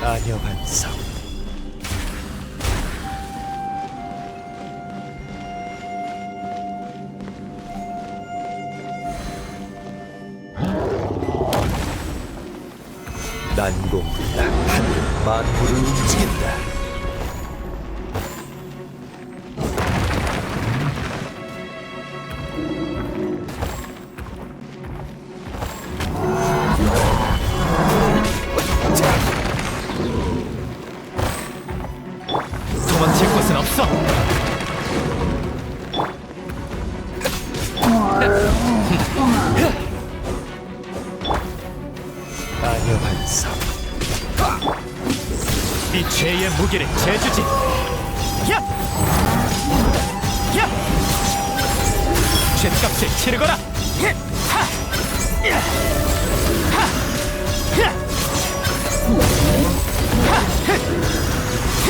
아녀 반석. 난공불락. 하늘은 만물을 움직인다. 도망칠 곳은 없어. 아녀 반석. 이 죄의 무게를 재주지. 야! 야! 죗값을 치르거라. 하! 야! 하! 야! 하!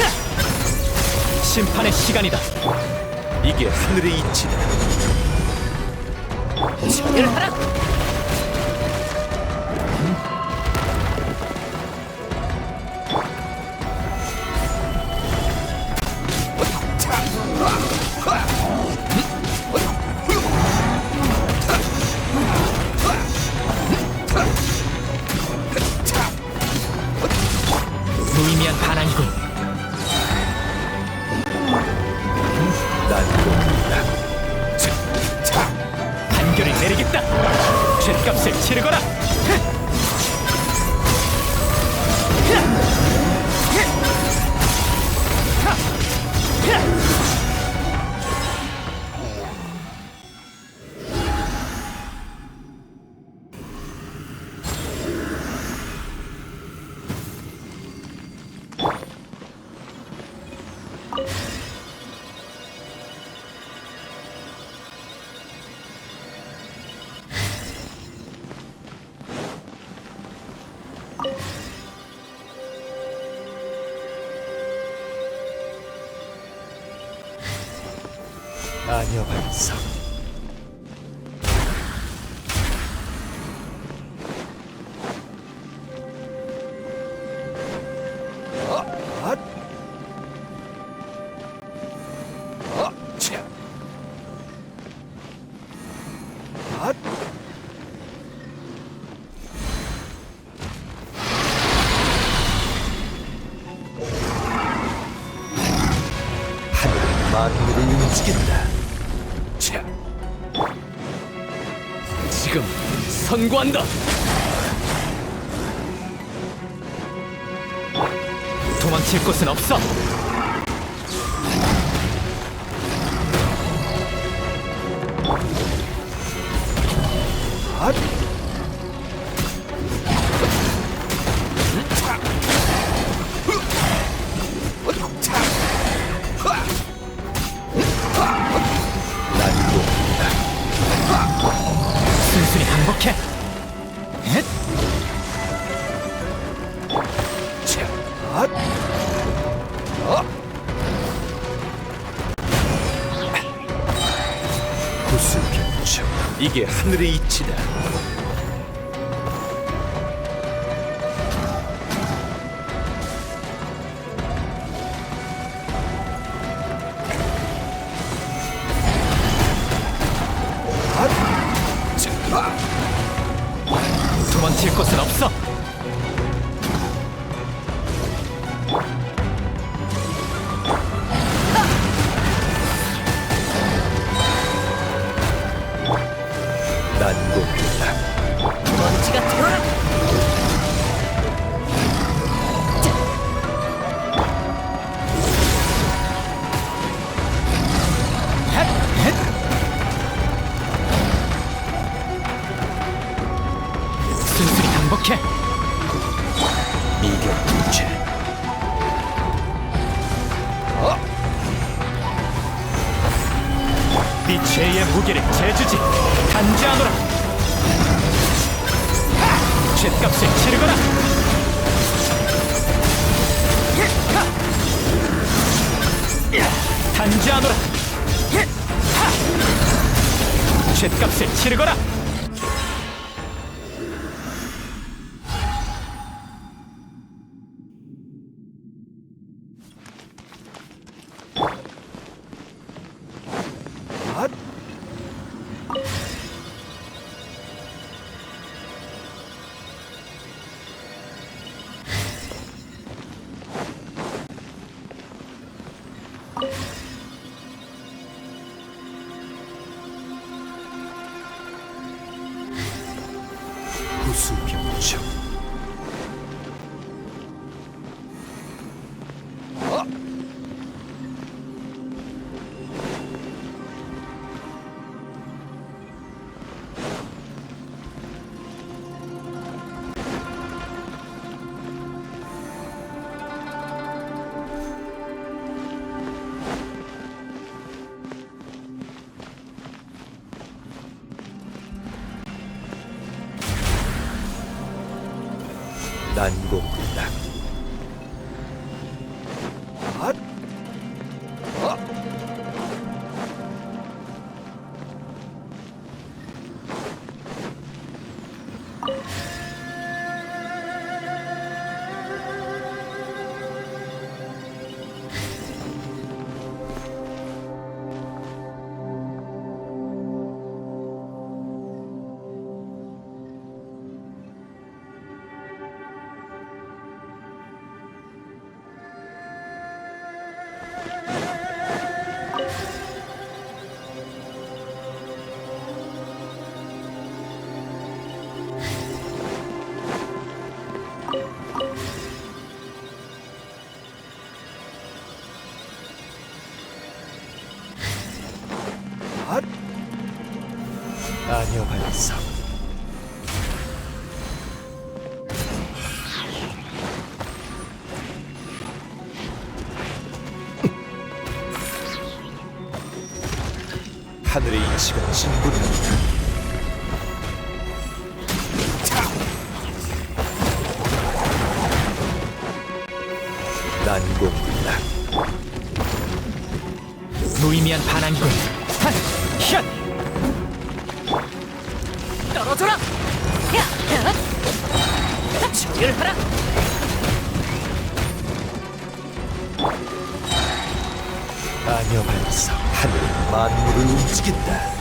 야! 심판의 시간이다. 이게 하늘의 이치다. 일하라. 무의미한 반항이군. 난공불락. 죗값을 치르거라. 아니여 반성. 하늘은 만물을 움직인다. 지금 선고한다. 도망칠 곳은 없어. 순순히 항복해. 헷! 구슬병청, 이게 하늘의 이치다. 도망칠 곳은 없어. 난공불락. 먼지가 들어라. 순순히 항복해. 이격투체. 네 죄의 무게를 재주지. 단죄하노라. 죗값을 치르거라. 단죄하노라. 죗값을 치르거라. 구슬병청. 난공불락. 하늘의 이치가 진군한다. 난공불락. 무의미한 반항이군. 한, 현. 떨어져라. 정렬하라. 아녀 반석 하늘이 만물을 움직인다.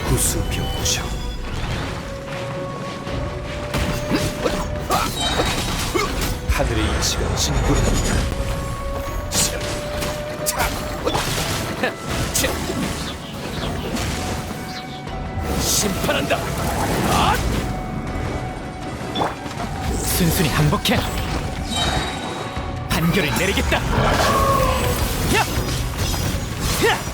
구수병조. 하늘의 이치가 진군한다. 심판한다. 순순히 항복해. 판결을 내리겠다. 야! 야!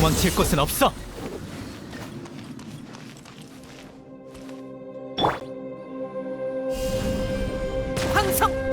도망칠 곳은 없어. 황성!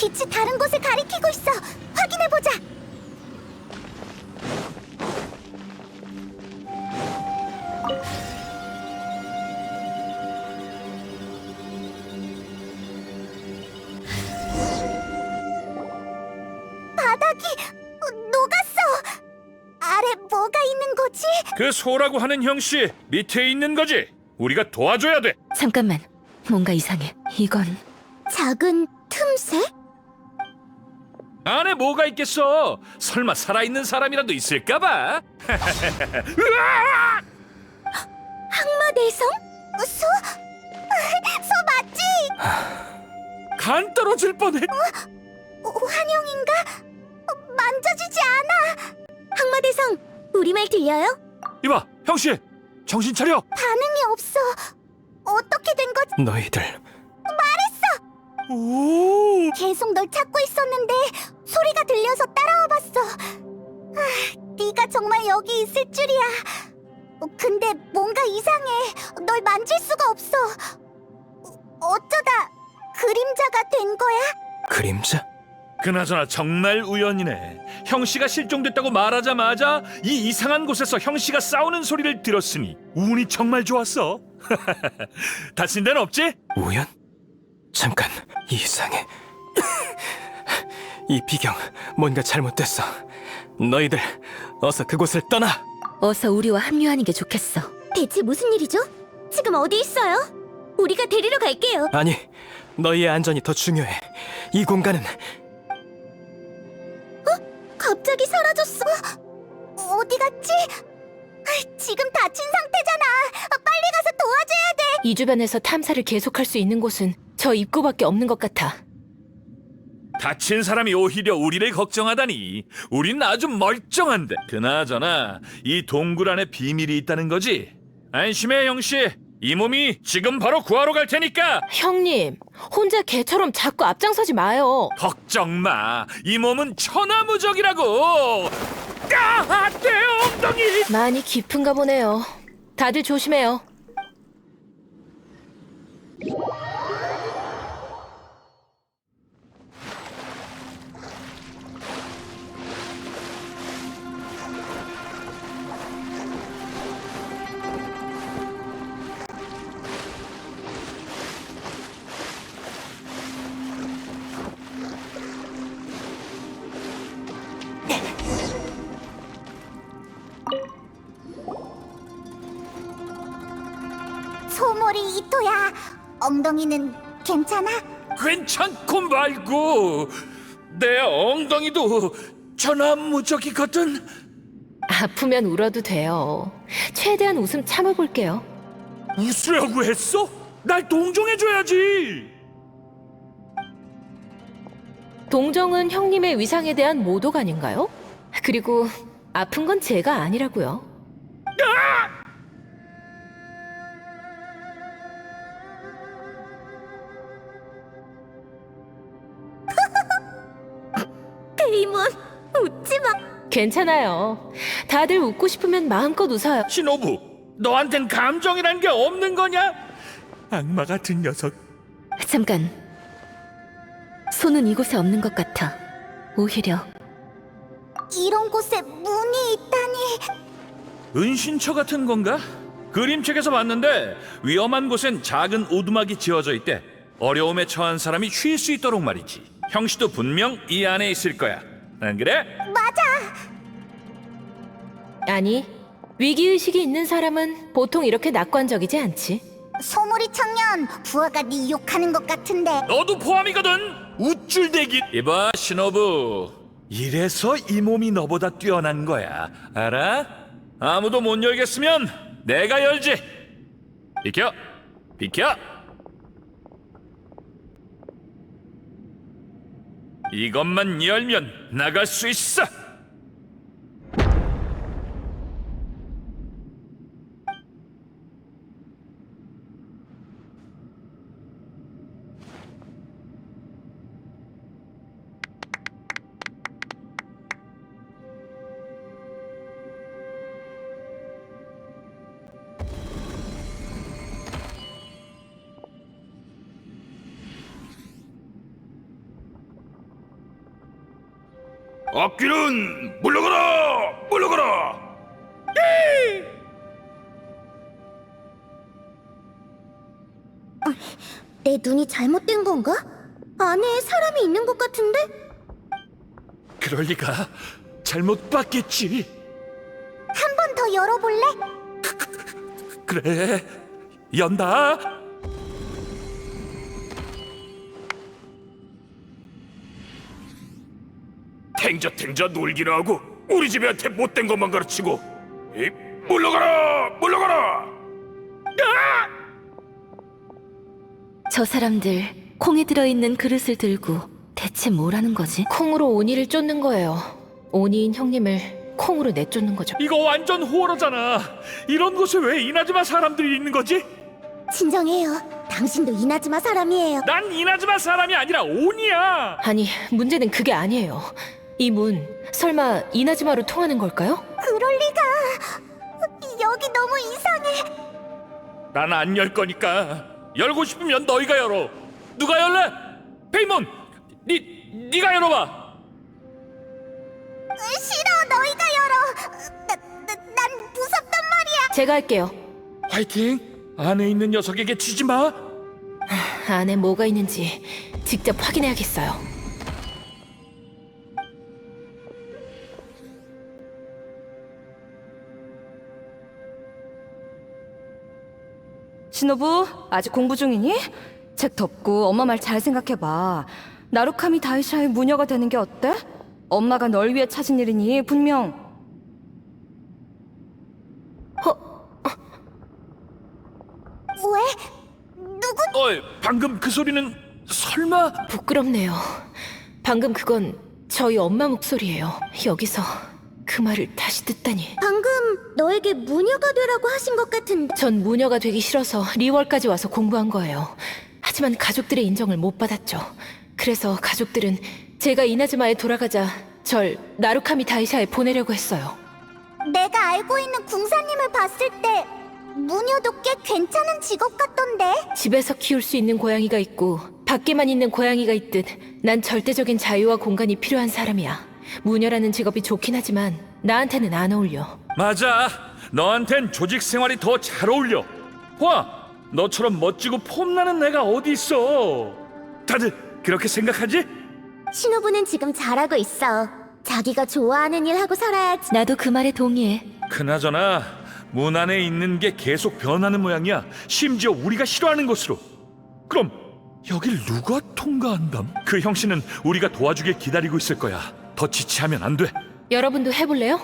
빛이 다른 곳을 가리키고 있어. 확인해보자. 바닥이 녹았어. 아래 뭐가 있는 거지? 그 소라고 하는 형씨 밑에 있는 거지. 우리가 도와줘야 돼. 잠깐만, 뭔가 이상해. 이건 작은 틈새? 안에 뭐가 있겠어? 설마 살아있는 사람이라도 있을까봐? 항마대성? 소? 소 맞지? 간 떨어질 뻔했. 환영인가? 만져지지 않아. 항마대성, 우리말 들려요? 이봐, 형씨, 정신 차려. 반응이 없어. 어떻게 된 거지? 너희들 오, 계속 널 찾고 있었는데 소리가 들려서 따라와 봤어. 네가 정말 여기 있을 줄이야. 근데 뭔가 이상해. 널 만질 수가 없어. 어쩌다 그림자가 된 거야? 그림자? 그나저나 정말 우연이네. 형씨가 실종됐다고 말하자마자 이 이상한 곳에서 형씨가 싸우는 소리를 들었으니 운이 정말 좋았어. 다친 데는 없지? 우연? 잠깐, 이상해. 이 비경, 뭔가 잘못됐어. 너희들 어서 그곳을 떠나. 어서 우리와 합류하는 게 좋겠어. 대체 무슨 일이죠? 지금 어디 있어요? 우리가 데리러 갈게요. 아니, 너희의 안전이 더 중요해. 이 공간은 갑자기 사라졌어. 어디 갔지? 지금 다친 상태잖아. 빨리 가서 도와줘야 돼. 이 주변에서 탐사를 계속할 수 있는 곳은 저 입구밖에 없는 것 같아. 다친 사람이 오히려 우리를 걱정하다니. 우린 아주 멀쩡한데. 그나저나 이 동굴 안에 비밀이 있다는 거지? 안심해, 형씨. 이 몸이 지금 바로 구하러 갈 테니까. 형님, 혼자 개처럼 자꾸 앞장서지 마요. 걱정 마. 이 몸은 천하무적이라고. 내 엉덩이. 많이 깊은가 보네요. 다들 조심해요. 소몰이 이토야. 엉덩이는 괜찮아? 괜찮고 말고 내 엉덩이도 천하무적이거든. 아프면 울어도 돼요. 최대한 웃음 참아볼게요. 웃으려고 했어? 날 동정해줘야지. 동정은 형님의 위상에 대한 모독 아닌가요? 그리고 아픈 건 제가 아니라고요. 페이몬, 웃지 마. 괜찮아요. 다들 웃고 싶으면 마음껏 웃어요. 신호부, 너한텐 감정이란 게 없는 거냐? 악마 같은 녀석. 잠깐. 손은 이곳에 없는 것 같아. 오히려 이런 곳에 문이 있다니. 은신처 같은 건가? 그림책에서 봤는데 위험한 곳엔 작은 오두막이 지어져 있대. 어려움에 처한 사람이 쉴 수 있도록 말이지. 형씨도 분명 이 안에 있을 거야. 안 그래? 맞아. 아니, 위기의식이 있는 사람은 보통 이렇게 낙관적이지 않지. 소몰이 청년, 부하가 네 욕하는 것 같은데. 너도 포함이거든. 우쭐대기. 이봐, 신호부. 이래서 이 몸이 너보다 뛰어난 거야. 알아? 아무도 못 열겠으면 내가 열지. 비켜. 비켜. 이것만 열면 나갈 수 있어. 악귀는 물러가라! 물러가라! 내 눈이 잘못된 건가? 안에 사람이 있는 것 같은데? 그럴 리가. 잘못 봤겠지. 한 번 더 열어볼래? 그래, 연다. 탱자 놀기나 하고 우리 집 애한테 못된 것만 가르치고. 물러가라! 물러가라! 저 사람들 콩에 들어있는 그릇을 들고 대체 뭐라는 거지? 콩으로 오니를 쫓는 거예요. 오니인 형님을 콩으로 내쫓는 거죠. 이거 완전 호러잖아. 이런 곳에 왜 이나즈마 사람들이 있는 거지? 진정해요. 당신도 이나즈마 사람이에요. 난 이나즈마 사람이 아니라 오니야. 아니, 문제는 그게 아니에요. 이 문, 설마 이나즈마로 통하는 걸까요? 그럴 리가. 여기 너무 이상해. 난 안 열 거니까. 열고 싶으면 너희가 열어. 누가 열래? 페이몬, 네가 열어봐. 싫어, 너희가 열어. 난 무섭단 말이야. 제가 할게요. 화이팅. 안에 있는 녀석에게 치지 마. 안에 뭐가 있는지 직접 확인해야겠어요. 신호부, 아직 공부 중이니? 책 덮고 엄마 말 잘 생각해봐. 나루카미 다이샤의 무녀가 되는 게 어때? 엄마가 널 위해 찾은 일이니 분명. 왜? 누구? 방금 그 소리는 설마? 부끄럽네요. 방금 그건 저희 엄마 목소리예요. 여기서 그 말을 다시 듣다니. 방금 너에게 무녀가 되라고 하신 것 같은데. 전 무녀가 되기 싫어서 리월까지 와서 공부한 거예요. 하지만 가족들의 인정을 못 받았죠. 그래서 가족들은 제가 이나즈마에 돌아가자 절 나루카미 다이샤에 보내려고 했어요. 내가 알고 있는 궁사님을 봤을 때 무녀도 꽤 괜찮은 직업 같던데. 집에서 키울 수 있는 고양이가 있고 밖에만 있는 고양이가 있듯 난 절대적인 자유와 공간이 필요한 사람이야. 무녀라는 직업이 좋긴 하지만 나한테는 안 어울려. 맞아. 너한텐 조직 생활이 더 잘 어울려. 봐, 너처럼 멋지고 폼나는 애가 어디 있어. 다들 그렇게 생각하지? 신호부는 지금 잘하고 있어. 자기가 좋아하는 일 하고 살아야지. 나도 그 말에 동의해. 그나저나 문 안에 있는 게 계속 변하는 모양이야. 심지어 우리가 싫어하는 곳으로. 그럼 여길 누가 통과한담? 그 형씨는 우리가 도와주길 기다리고 있을 거야. 더 지체하면 안 돼. 여러분도 해볼래요?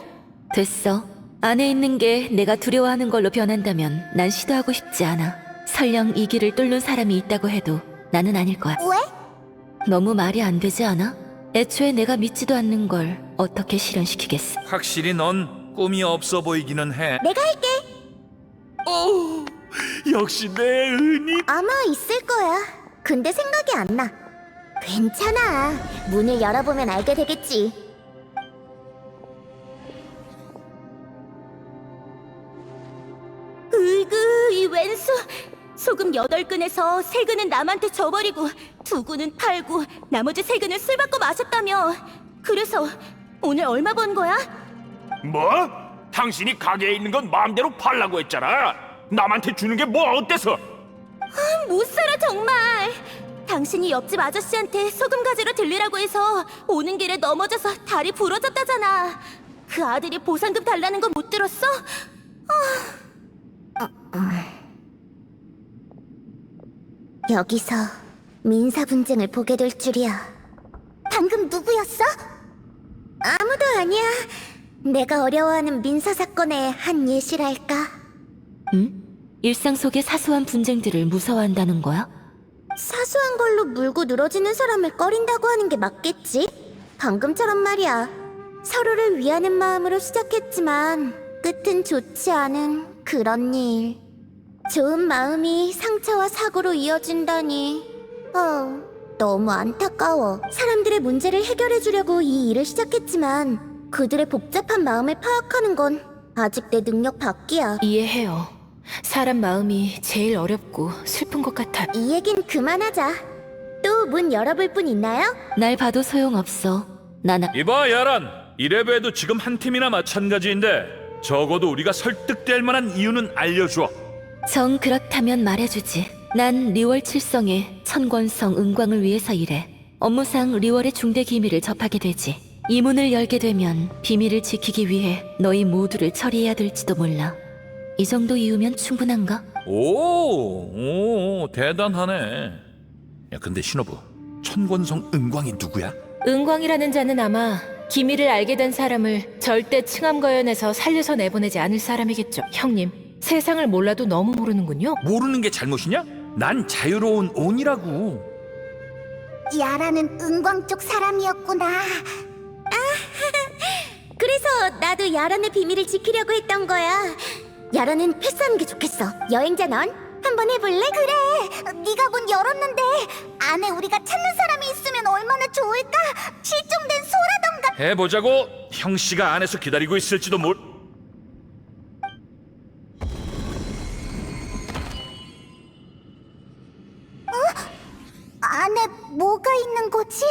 됐어. 안에 있는 게 내가 두려워하는 걸로 변한다면 난 시도하고 싶지 않아. 설령 이 길을 뚫는 사람이 있다고 해도 나는 아닐 거야. 왜? 너무 말이 안 되지 않아? 애초에 내가 믿지도 않는 걸 어떻게 실현시키겠어? 확실히 넌 꿈이 없어 보이기는 해. 내가 할게. 역시 내 은이. 아마 있을 거야. 근데 생각이 안 나. 괜찮아. 문을 열어보면 알게 되겠지. 으이그, 이 왼수. 소금 8근에서 3근은 남한테 줘버리고 2근은 팔고 나머지 3근을 술 받고 마셨다며. 그래서 오늘 얼마 번 거야? 뭐? 당신이 가게에 있는 건 마음대로 팔라고 했잖아. 남한테 주는 게 뭐 어때서? 못 살아 정말. 당신이 옆집 아저씨한테 소금 가지러 들리라고 해서 오는 길에 넘어져서 다리 부러졌다잖아. 그 아들이 보상금 달라는 거 못 들었어? 여기서 민사 분쟁을 보게 될 줄이야. 방금 누구였어? 아무도 아니야. 내가 어려워하는 민사 사건의 한 예시랄까. 응? 일상 속의 사소한 분쟁들을 무서워한다는 거야? 사소한 걸로 물고 늘어지는 사람을 꺼린다고 하는 게 맞겠지? 방금처럼 말이야. 서로를 위하는 마음으로 시작했지만 끝은 좋지 않은 그런 일. 좋은 마음이 상처와 사고로 이어진다니. 너무 안타까워. 사람들의 문제를 해결해 주려고 이 일을 시작했지만 그들의 복잡한 마음을 파악하는 건 아직 내 능력 밖이야. 이해해요. 사람 마음이 제일 어렵고 슬픈 것 같아요. 이 얘긴 그만하자. 또 문 열어볼 분 있나요? 날 봐도 소용없어. 이봐 야란, 이래봬도 지금 한 팀이나 마찬가지인데 적어도 우리가 설득될 만한 이유는 알려줘. 정 그렇다면 말해주지. 난 리월 칠성의 천권성 은광을 위해서 일해. 업무상 리월의 중대 기밀을 접하게 되지. 이 문을 열게 되면 비밀을 지키기 위해 너희 모두를 처리해야 될지도 몰라. 이 정도 이유면 충분한가? 오, 대단하네. 야, 근데 신호부, 천권성 은광이 누구야? 은광이라는 자는 아마 기밀을 알게 된 사람을 절대 층암거연에서 살려서 내보내지 않을 사람이겠죠. 형님, 세상을 몰라도 너무 모르는군요. 모르는 게 잘못이냐? 난 자유로운 온이라고. 야라는 은광 쪽 사람이었구나. 그래서 나도 야란의 비밀을 지키려고 했던 거야. 야란은 패스하는 게 좋겠어. 여행자 넌 한번 해볼래? 그래. 네가 문 열었는데 안에 우리가 찾는 사람이 있으면 얼마나 좋을까? 실종된 소라던가. 해보자고. 형씨가 안에서 기다리고 있을지도 몰. 안에 뭐가 있는 거지?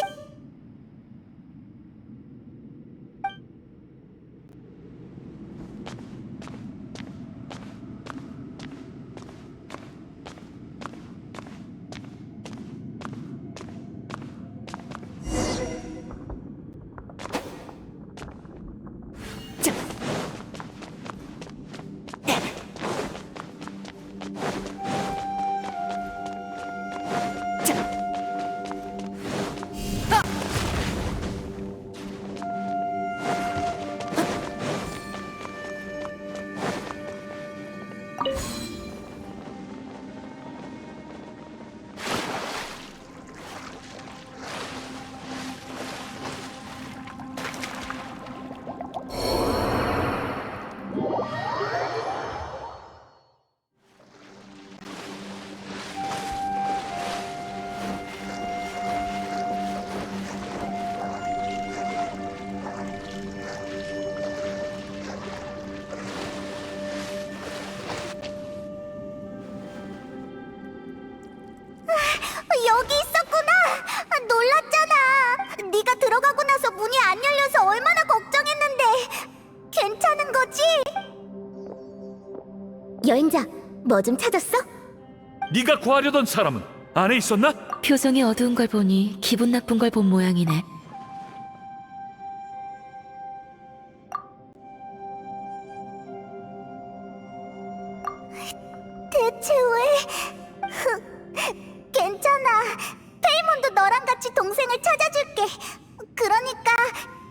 여기 있었구나. 놀랐잖아. 네가 들어가고 나서 문이 안 열려서 얼마나 걱정했는데. 괜찮은 거지? 여행자, 뭐 좀 찾았어? 네가 구하려던 사람은 안에 있었나? 표정이 어두운 걸 보니 기분 나쁜 걸 본 모양이네. 대체 왜? 괜찮아. 페이몬도 너랑 같이 동생을 찾아줄게. 그러니까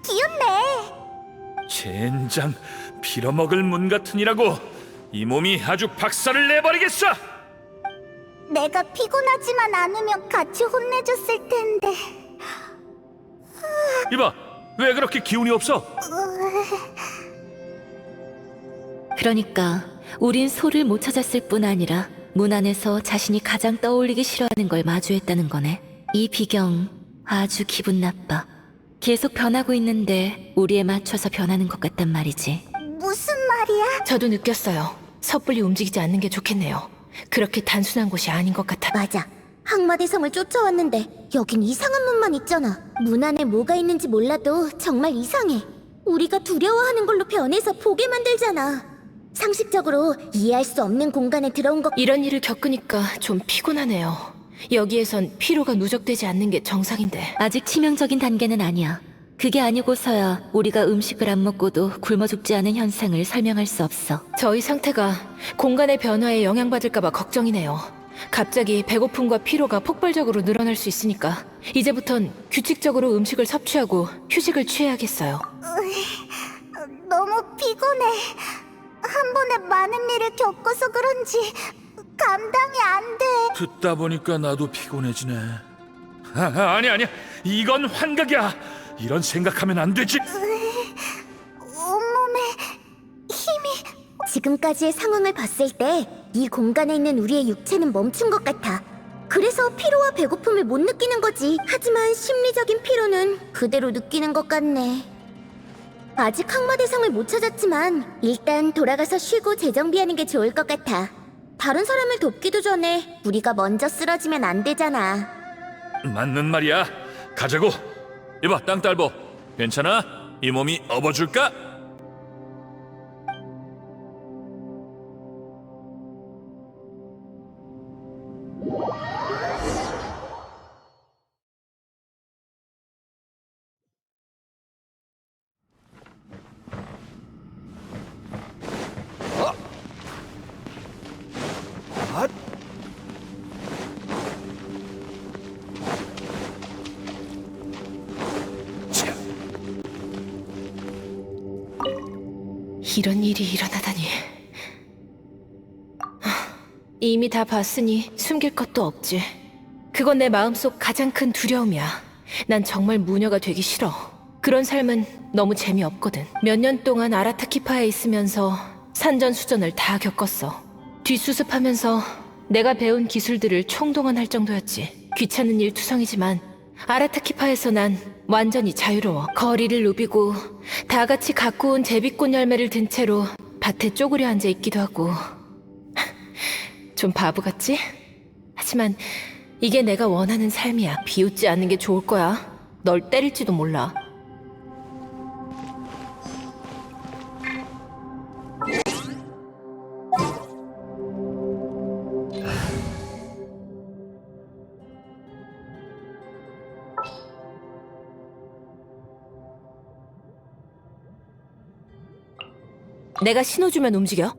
기운내. 젠장, 빌어먹을 문 같으니라고. 이 몸이 아주 박살을 내버리겠어. 내가 피곤하지만 않으면 같이 혼내줬을 텐데. 이봐, 왜 그렇게 기운이 없어? 그러니까 우린 소를 못 찾았을 뿐 아니라 문 안에서 자신이 가장 떠올리기 싫어하는 걸 마주했다는 거네. 이 비경 아주 기분 나빠. 계속 변하고 있는데 우리에 맞춰서 변하는 것 같단 말이지. 무슨 말이야? 저도 느꼈어요. 섣불리 움직이지 않는 게 좋겠네요. 그렇게 단순한 곳이 아닌 것 같아. 맞아. 항마대성을 쫓아왔는데 여긴 이상한 문만 있잖아. 문 안에 뭐가 있는지 몰라도 정말 이상해. 우리가 두려워하는 걸로 변해서 보게 만들잖아. 상식적으로 이해할 수 없는 공간에 들어온 것. 이런 일을 겪으니까 좀 피곤하네요. 여기에선 피로가 누적되지 않는 게 정상인데. 아직 치명적인 단계는 아니야. 그게 아니고서야 우리가 음식을 안 먹고도 굶어 죽지 않은 현상을 설명할 수 없어. 저희 상태가 공간의 변화에 영향받을까봐 걱정이네요. 갑자기 배고픔과 피로가 폭발적으로 늘어날 수 있으니까 이제부턴 규칙적으로 음식을 섭취하고 휴식을 취해야겠어요. 너무 피곤해. 한 번에 많은 일을 겪어서 그런지 감당이 안 돼. 듣다 보니까 나도 피곤해지네. 아니야. 이건 환각이야. 이런 생각하면 안 되지. 온몸에 힘이. 지금까지의 상황을 봤을 때 이 공간에 있는 우리의 육체는 멈춘 것 같아. 그래서 피로와 배고픔을 못 느끼는 거지. 하지만 심리적인 피로는 그대로 느끼는 것 같네. 아직 항마대상을 못 찾았지만 일단 돌아가서 쉬고 재정비하는 게 좋을 것 같아. 다른 사람을 돕기도 전에 우리가 먼저 쓰러지면 안 되잖아. 맞는 말이야. 가자고. 이봐, 땅딸보. 괜찮아? 이 몸이 업어줄까? 이런 일이 일어나다니. 이미 다 봤으니 숨길 것도 없지. 그건 내 마음속 가장 큰 두려움이야. 난 정말 무녀가 되기 싫어. 그런 삶은 너무 재미없거든. 몇 년 동안 아라타키파에 있으면서 산전수전을 다 겪었어. 뒷수습하면서 내가 배운 기술들을 총동원할 정도였지. 귀찮은 일 투성이지만 아라타키파에서 난 완전히 자유로워. 거리를 누비고 다 같이 갖고 온 제비꽃 열매를 든 채로 밭에 쪼그려 앉아 있기도 하고. 좀 바보 같지? 하지만 이게 내가 원하는 삶이야. 비웃지 않는 게 좋을 거야. 널 때릴지도 몰라. 내가 신호 주면 움직여.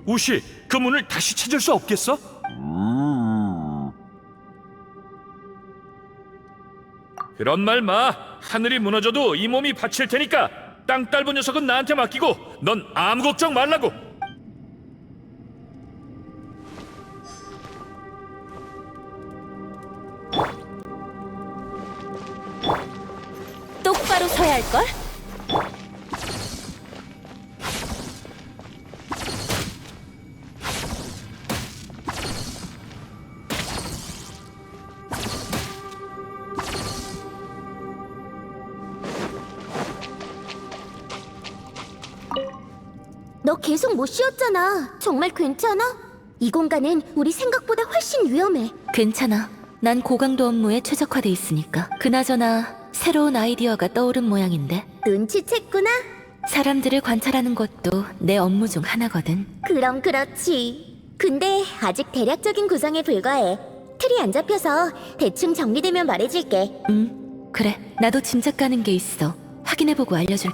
우시, 그 문을 다시 찾을 수 없겠어? 그런 말 마. 하늘이 무너져도 이 몸이 바칠 테니까 땅 딸보 녀석은 나한테 맡기고 넌 아무 걱정 말라고. 똑바로 서야 할걸? 너 계속 못 쉬었잖아. 정말 괜찮아? 이 공간은 우리 생각보다 훨씬 위험해. 괜찮아. 난 고강도 업무에 최적화돼 있으니까. 그나저나 새로운 아이디어가 떠오른 모양인데. 눈치챘구나. 사람들을 관찰하는 것도 내 업무 중 하나거든. 그럼 그렇지. 근데 아직 대략적인 구성에 불과해. 틀이 안 잡혀서 대충 정리되면 말해줄게. 그래. 나도 짐작 가는 게 있어. 확인해보고 알려줄.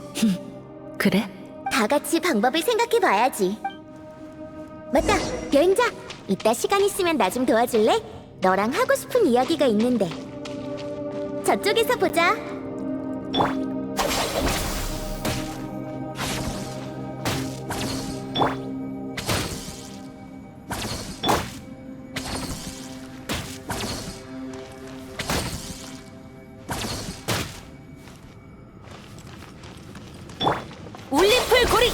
그래? 다 같이 방법을 생각해봐야지. 맞다, 여행자. 이따 시간 있으면 나 좀 도와줄래? 너랑 하고 싶은 이야기가 있는데. 저쪽에서 보자. 올림플 고리!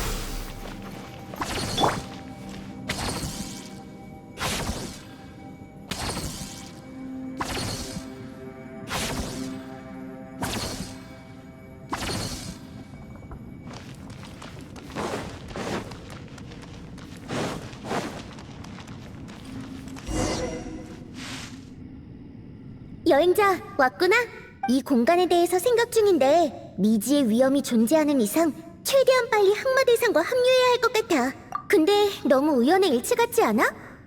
여행자, 왔구나? 이 공간에 대해서 생각 중인데 미지의 위험이 존재하는 이상 최대한 빨리 항마 대상과 합류해야 할 것 같아. 근데 너무 우연의 일치 같지 않아?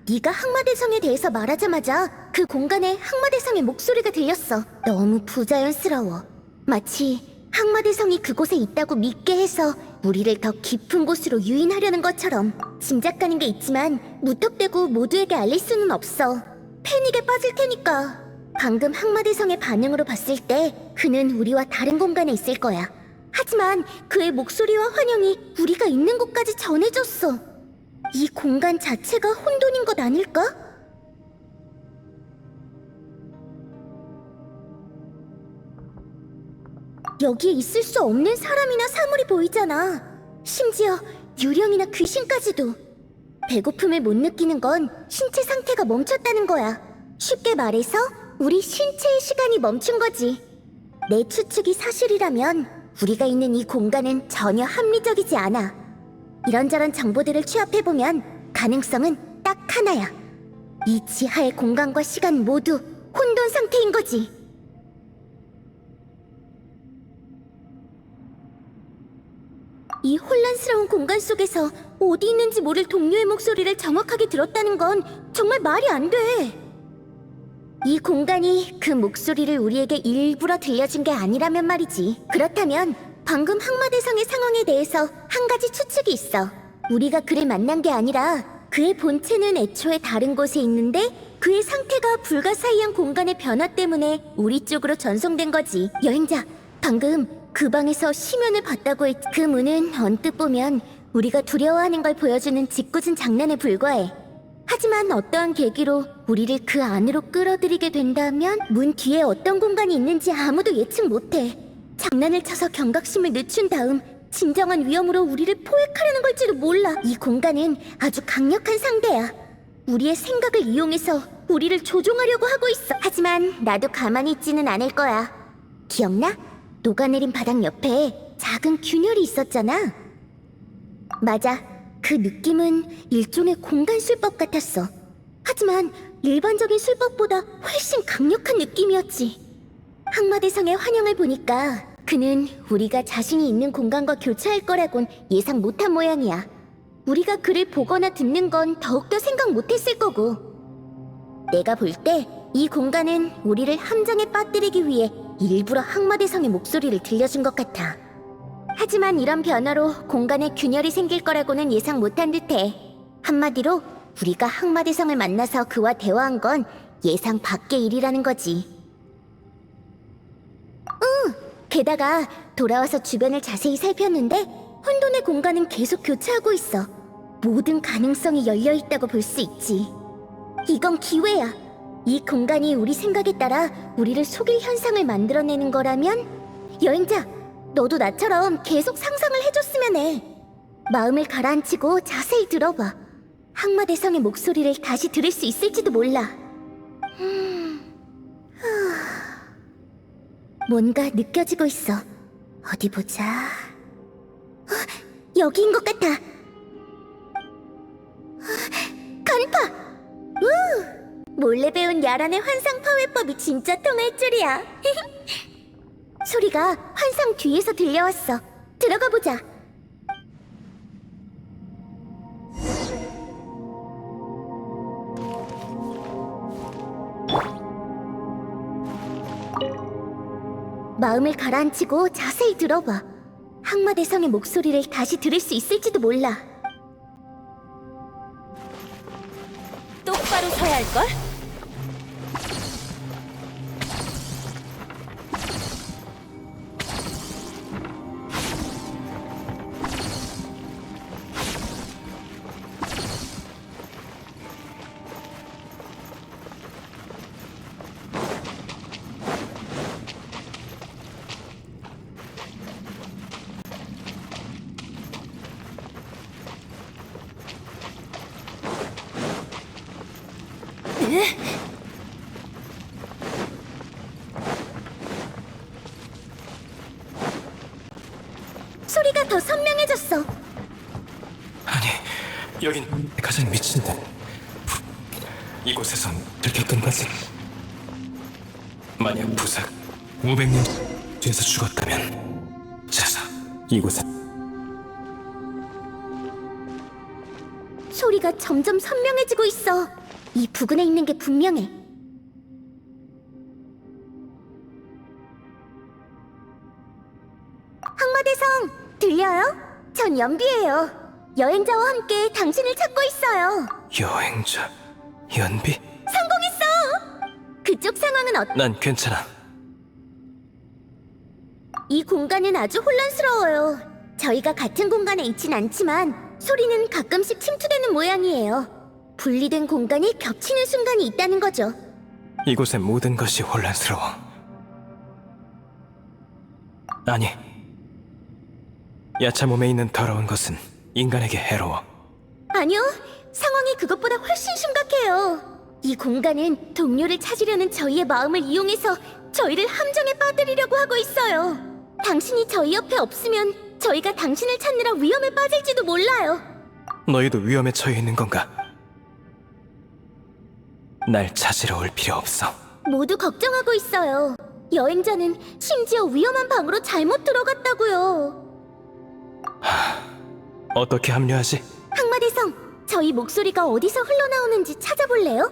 네가 항마대성에 대해서 말하자마자 그 공간에 항마대성의 목소리가 들렸어. 너무 부자연스러워. 마치 항마대성이 그곳에 있다고 믿게 해서 우리를 더 깊은 곳으로 유인하려는 것처럼. 짐작가는 게 있지만 무턱대고 모두에게 알릴 수는 없어. 패닉에 빠질 테니까. 방금 항마대성의 반응으로 봤을 때 그는 우리와 다른 공간에 있을 거야. 하지만 그의 목소리와 환영이 우리가 있는 곳까지 전해졌어. 이 공간 자체가 혼돈인 것 아닐까? 여기에 있을 수 없는 사람이나 사물이 보이잖아. 심지어 유령이나 귀신까지도. 배고픔을 못 느끼는 건 신체 상태가 멈췄다는 거야. 쉽게 말해서 우리 신체의 시간이 멈춘 거지. 내 추측이 사실이라면 우리가 있는 이 공간은 전혀 합리적이지 않아. 이런저런 정보들을 취합해보면 가능성은 딱 하나야. 이 지하의 공간과 시간 모두 혼돈 상태인 거지. 이 혼란스러운 공간 속에서 어디 있는지 모를 동료의 목소리를 정확하게 들었다는 건 정말 말이 안 돼. 이 공간이 그 목소리를 우리에게 일부러 들려준 게 아니라면 말이지. 그렇다면 방금 항마대성의 상황에 대해서 한 가지 추측이 있어. 우리가 그를 만난 게 아니라 그의 본체는 애초에 다른 곳에 있는데 그의 상태가 불가사의한 공간의 변화 때문에 우리 쪽으로 전송된 거지. 여행자, 방금 그 방에서 심연을 봤다고 했지. 그 문은 언뜻 보면 우리가 두려워하는 걸 보여주는 짓궂은 장난에 불과해. 하지만 어떠한 계기로 우리를 그 안으로 끌어들이게 된다면 문 뒤에 어떤 공간이 있는지 아무도 예측 못해. 장난을 쳐서 경각심을 늦춘 다음 진정한 위험으로 우리를 포획하려는 걸지도 몰라. 이 공간은 아주 강력한 상대야. 우리의 생각을 이용해서 우리를 조종하려고 하고 있어. 하지만 나도 가만히 있지는 않을 거야. 기억나? 녹아내린 바닥 옆에 작은 균열이 있었잖아. 맞아. 그 느낌은 일종의 공간 술법 같았어. 하지만 일반적인 술법보다 훨씬 강력한 느낌이었지. 항마대성의 환영을 보니까 그는 우리가 자신이 있는 공간과 교차할 거라곤 예상 못한 모양이야. 우리가 그를 보거나 듣는 건 더욱더 생각 못했을 거고. 내가 볼 때 이 공간은 우리를 함정에 빠뜨리기 위해 일부러 항마대성의 목소리를 들려준 것 같아. 하지만 이런 변화로 공간에 균열이 생길 거라고는 예상 못한 듯해. 한마디로 우리가 항마대성을 만나서 그와 대화한 건 예상 밖의 일이라는 거지. 게다가 돌아와서 주변을 자세히 살폈는데 혼돈의 공간은 계속 교차하고 있어. 모든 가능성이 열려있다고 볼 수 있지. 이건 기회야. 이 공간이 우리 생각에 따라 우리를 속일 현상을 만들어내는 거라면 여행자, 너도 나처럼 계속 상상을 해줬으면 해. 마음을 가라앉히고 자세히 들어봐. 항마대성의 목소리를 다시 들을 수 있을지도 몰라. 뭔가 느껴지고 있어. 어디 보자. 여기인 것 같아. 간파! 몰래 배운 야란의 환상 파괴법이 진짜 통할 줄이야. 소리가 환상 뒤에서 들려왔어. 들어가 보자. 마음을 가라앉히고 자세히 들어봐. 항마대성의 목소리를 다시 들을 수 있을지도 몰라. 똑바로 서야 할걸? 소리가 더 선명해졌어. 아니, 여긴 가장 미친 듯. 이곳에선 들켰던 거지. 만약 부삭 500년 뒤에서 죽었다면 자서 이곳에 소리 목소리가 점점 선명해지고 있어. 이 부근에 있는 게 분명해. 항마대성, 들려요? 전 연비예요. 여행자와 함께 당신을 찾고 있어요. 여행자 연비? 성공했어! 그쪽 상황은 난 괜찮아. 이 공간은 아주 혼란스러워요. 저희가 같은 공간에 있진 않지만 소리는 가끔씩 침투되는 모양이에요. 분리된 공간이 겹치는 순간이 있다는 거죠. 이곳의 모든 것이 혼란스러워. 아니, 야차 몸에 있는 더러운 것은 인간에게 해로워. 아니요, 상황이 그것보다 훨씬 심각해요. 이 공간은 동료를 찾으려는 저희의 마음을 이용해서 저희를 함정에 빠뜨리려고 하고 있어요. 당신이 저희 옆에 없으면 저희가 당신을 찾느라 위험에 빠질지도 몰라요. 너희도 위험에 처해 있는 건가? 날 찾으러 올 필요 없어. 모두 걱정하고 있어요. 여행자는 심지어 위험한 방으로 잘못 들어갔다고요. 어떻게 합류하지? 항마대성, 저희 목소리가 어디서 흘러나오는지 찾아볼래요?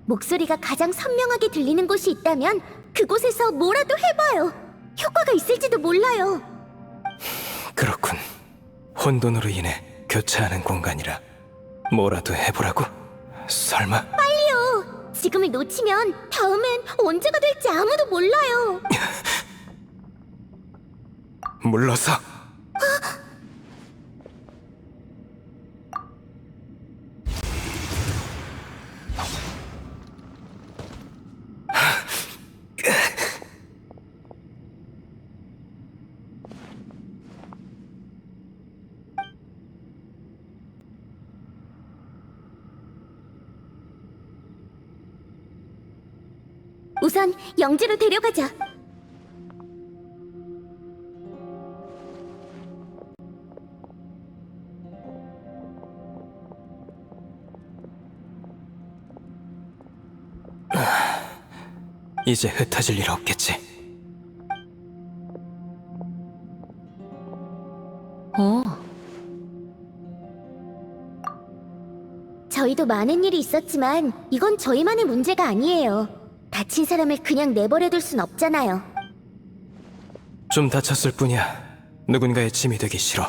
목소리가 가장 선명하게 들리는 곳이 있다면 그곳에서 뭐라도 해봐요. 효과가 있을지도 몰라요. 그렇군. 혼돈으로 인해 교차하는 공간이라 뭐라도 해보라고? 설마? 빨리요. 지금을 놓치면 다음엔 언제가 될지 아무도 몰라요. 물러서. 우선 영지로 데려가자. 이제 흩어질 일 없겠지. 저희도 많은 일이 있었지만 이건 저희만의 문제가 아니에요. 다친 사람을 그냥 내버려둘 순 없잖아요. 좀 다쳤을 뿐이야. 누군가의 짐이 되기 싫어.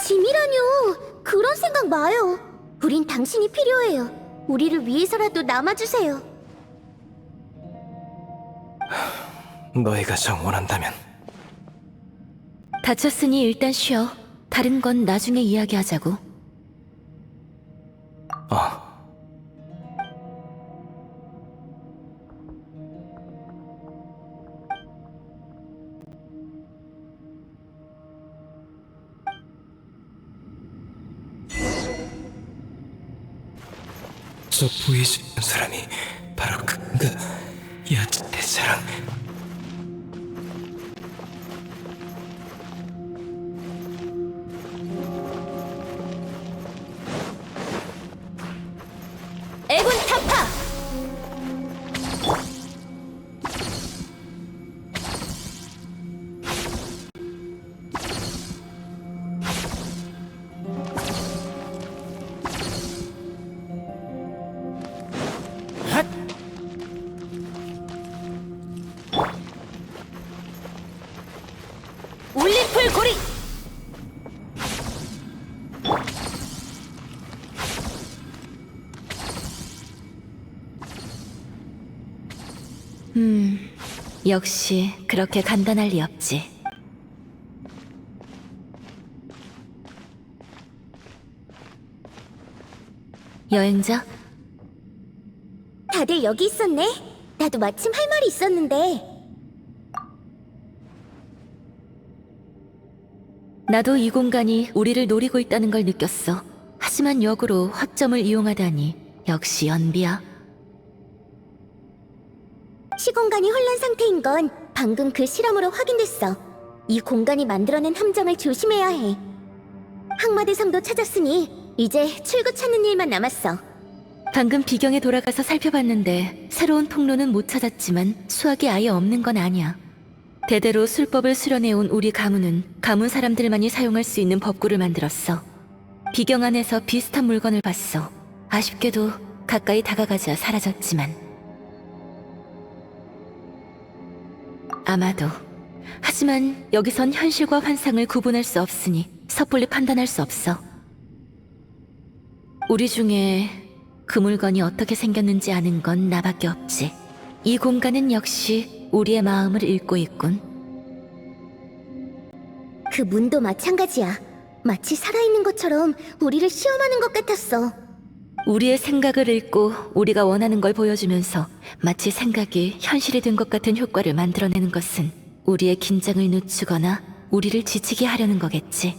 짐이라뇨. 그런 생각 마요. 우린 당신이 필요해요. 우리를 위해서라도 남아주세요. 너희가 정 원한다면. 다쳤으니 일단 쉬어. 다른 건 나중에 이야기하자고. 저 보이지 않는 사람이 바로 그인가? 야채 사랑. 애군 타파! 올림플 고리! 역시 그렇게 간단할 리 없지. 여행자? 다들 여기 있었네. 나도 마침 할 말이 있었는데. 나도 이 공간이 우리를 노리고 있다는 걸 느꼈어. 하지만 역으로 허점을 이용하다니 역시 연비야. 시공간이 혼란 상태인 건 방금 그 실험으로 확인됐어. 이 공간이 만들어낸 함정을 조심해야 해. 항마대성도 찾았으니 이제 출구 찾는 일만 남았어. 방금 비경에 돌아가서 살펴봤는데 새로운 통로는 못 찾았지만 수학이 아예 없는 건 아니야. 대대로 술법을 수련해온 우리 가문은 가문 사람들만이 사용할 수 있는 법구를 만들었어. 비경 안에서 비슷한 물건을 봤어. 아쉽게도 가까이 다가가자 사라졌지만. 아마도. 하지만 여기선 현실과 환상을 구분할 수 없으니 섣불리 판단할 수 없어. 우리 중에 그 물건이 어떻게 생겼는지 아는 건 나밖에 없지. 이 공간은 역시 우리의 마음을 읽고 있군. 그 문도 마찬가지야. 마치 살아있는 것처럼 우리를 시험하는 것 같았어. 우리의 생각을 읽고 우리가 원하는 걸 보여주면서 마치 생각이 현실이 된 것 같은 효과를 만들어내는 것은 우리의 긴장을 늦추거나 우리를 지치게 하려는 거겠지.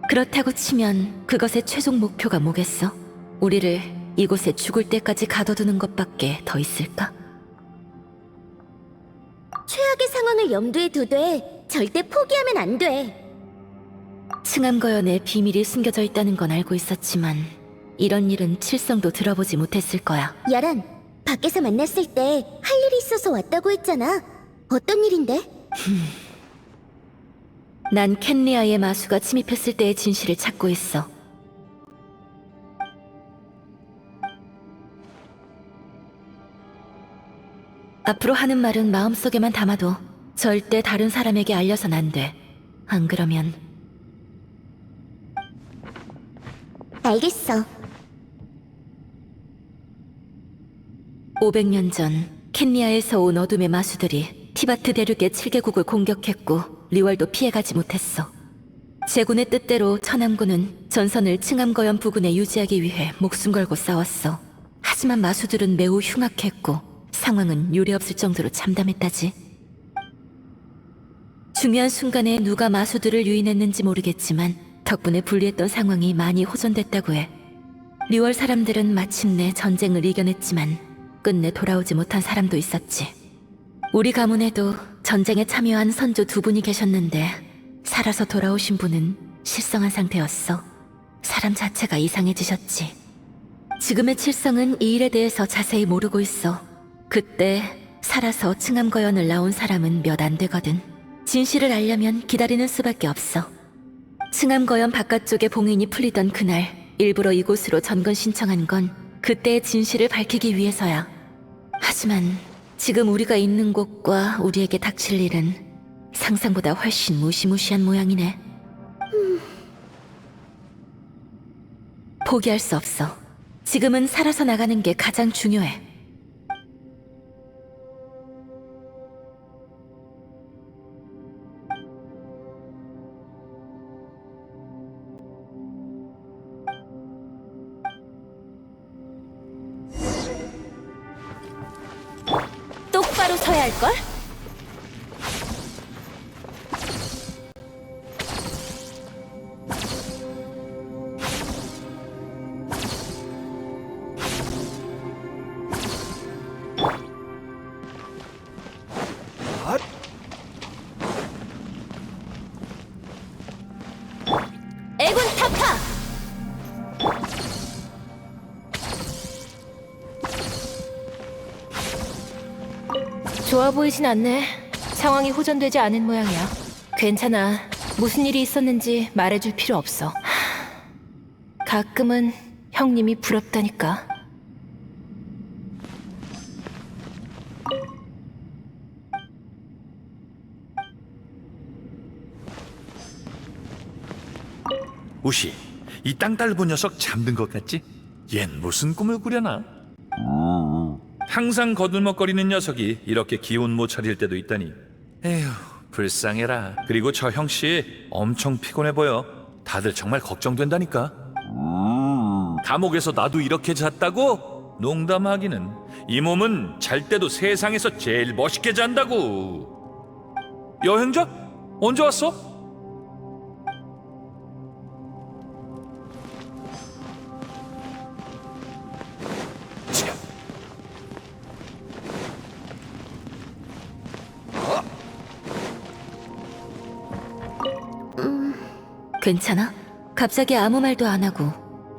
그렇다고 치면 그것의 최종 목표가 뭐겠어? 우리를 이곳에 죽을 때까지 가둬두는 것밖에 더 있을까? 최악의 상황을 염두에 두되 절대 포기하면 안 돼. 층암거연에 비밀이 숨겨져 있다는 건 알고 있었지만 이런 일은 칠성도 들어보지 못했을 거야. 야란, 밖에서 만났을 때 할 일이 있어서 왔다고 했잖아. 어떤 일인데? 난 켄리아의 마수가 침입했을 때의 진실을 찾고 있어. 앞으로 하는 말은 마음속에만 담아둬. 절대 다른 사람에게 알려선 안 돼. 안 그러면... 알겠어. 500년 전 켄리아에서 온 어둠의 마수들이 티바트 대륙의 7개국을 공격했고 리월도 피해가지 못했어. 제군의 뜻대로 천암군은 전선을 층암거연 부근에 유지하기 위해 목숨 걸고 싸웠어. 하지만 마수들은 매우 흉악했고 상황은 유례없을 정도로 참담했다지. 중요한 순간에 누가 마수들을 유인했는지 모르겠지만 덕분에 불리했던 상황이 많이 호전됐다고 해. 리월 사람들은 마침내 전쟁을 이겨냈지만 끝내 돌아오지 못한 사람도 있었지. 우리 가문에도 전쟁에 참여한 선조 2분이 계셨는데 살아서 돌아오신 분은 실성한 상태였어. 사람 자체가 이상해지셨지. 지금의 칠성은 이 일에 대해서 자세히 모르고 있어. 그때 살아서 층암거연을 나온 사람은 몇 안 되거든. 진실을 알려면 기다리는 수밖에 없어. 층암거연 바깥쪽에 봉인이 풀리던 그날 일부러 이곳으로 전건 신청한 건 그때의 진실을 밝히기 위해서야. 하지만 지금 우리가 있는 곳과 우리에게 닥칠 일은 상상보다 훨씬 무시무시한 모양이네. 포기할 수 없어. 지금은 살아서 나가는 게 가장 중요해. 똑바로 서야 할걸? 애군 타파! 좋아 보이진 않네. 상황이 호전되지 않은 모양이야. 괜찮아. 무슨 일이 있었는지 말해줄 필요 없어. 가끔은 형님이 부럽다니까. 우시, 이 땅딸보 녀석 잠든 것 같지? 얜 무슨 꿈을 꾸려나? 항상 거들먹거리는 녀석이 이렇게 기운 못 차릴 때도 있다니. 에휴, 불쌍해라. 그리고 저 형씨 엄청 피곤해 보여. 다들 정말 걱정된다니까. 감옥에서 나도 이렇게 잤다고? 농담하기는. 이 몸은 잘 때도 세상에서 제일 멋있게 잔다고. 여행자? 언제 왔어? 괜찮아? 갑자기 아무 말도 안 하고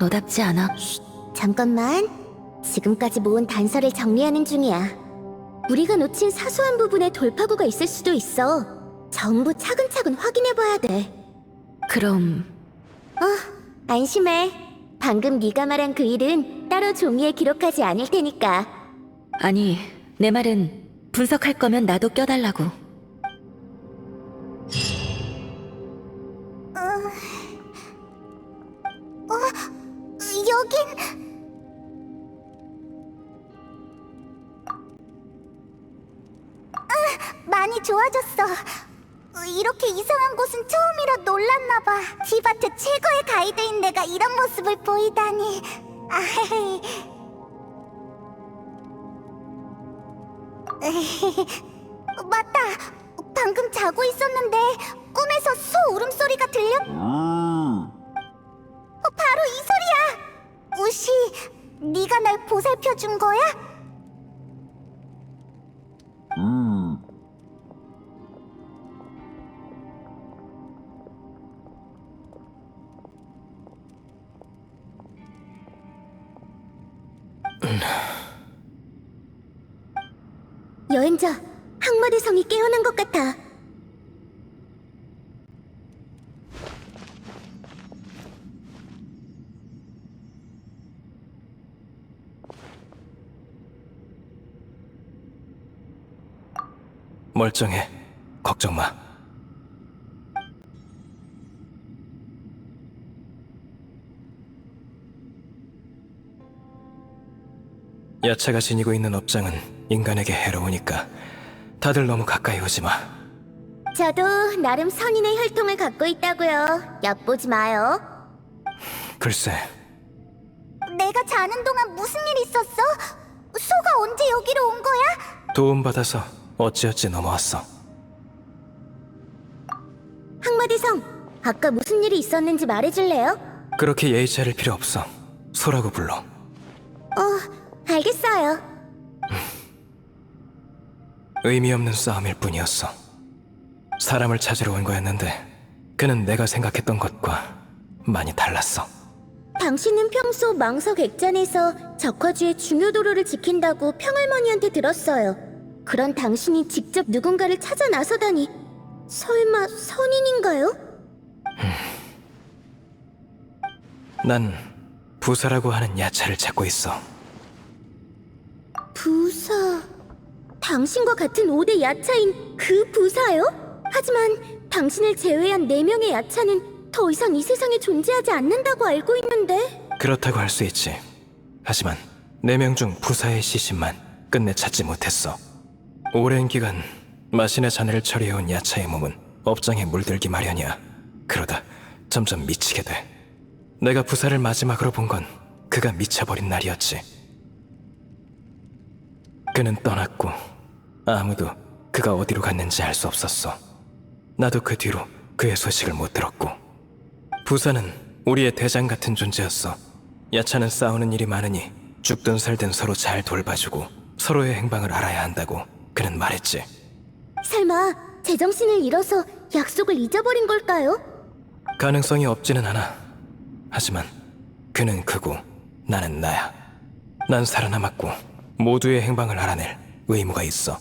너답지 않아. 잠깐만. 지금까지 모은 단서를 정리하는 중이야. 우리가 놓친 사소한 부분에 돌파구가 있을 수도 있어. 전부 차근차근 확인해봐야 돼. 그럼 안심해. 방금 네가 말한 그 일은 따로 종이에 기록하지 않을 테니까. 아니, 내 말은 분석할 거면 나도 껴달라고. 여긴 많이 좋아졌어. 이렇게 이상한 곳은 처음이라 놀랐나 봐. 티바트 최고의 가이드인 내가 이런 모습을 보이다니. 맞다. 방금 자고 있었는데 꿈에서 소 울음소리가 들려. 바로 이 소리야. 우시, 네가 날 보살펴 준 거야? 여행자, 항마대성이 깨어난 것 같아. 멀쩡해. 걱정 마. 야차가 지니고 있는 업장은 인간에게 해로우니까 다들 너무 가까이 오지 마. 저도 나름 선인의 혈통을 갖고 있다고요. 얕보지 마요. 글쎄, 내가 자는 동안 무슨 일 있었어? 소가 언제 여기로 온 거야? 도움받아서 어찌어찌 넘어왔어. 항마대성, 아까 무슨 일이 있었는지 말해줄래요? 그렇게 예의 차릴 필요 없어. 소라고 불러. 알겠어요. 의미 없는 싸움일 뿐이었어. 사람을 찾으러 온 거였는데 그는 내가 생각했던 것과 많이 달랐어. 당신은 평소 망석 액잔에서 적화주의 중요 도로를 지킨다고 평할머니한테 들었어요. 그런 당신이 직접 누군가를 찾아 나서다니 설마 선인인가요? 난 부사라고 하는 야차를 찾고 있어. 부사... 당신과 같은 5대 야차인 그 부사요? 하지만 당신을 제외한 4명의 야차는 더 이상 이 세상에 존재하지 않는다고 알고 있는데... 그렇다고 할 수 있지. 하지만 4명 중 부사의 시신만 끝내 찾지 못했어. 오랜 기간 마신의 잔해를 처리해온 야차의 몸은 업장에 물들기 마련이야. 그러다 점점 미치게 돼. 내가 부사를 마지막으로 본 건 그가 미쳐버린 날이었지. 그는 떠났고 아무도 그가 어디로 갔는지 알 수 없었어. 나도 그 뒤로 그의 소식을 못 들었고. 부사는 우리의 대장 같은 존재였어. 야차는 싸우는 일이 많으니 죽든 살든 서로 잘 돌봐주고 서로의 행방을 알아야 한다고 그는 말했지. 설마 제정신을 잃어서 약속을 잊어버린 걸까요? 가능성이 없지는 않아. 하지만 그는 그고 나는 나야. 난 살아남았고 모두의 행방을 알아낼 의무가 있어.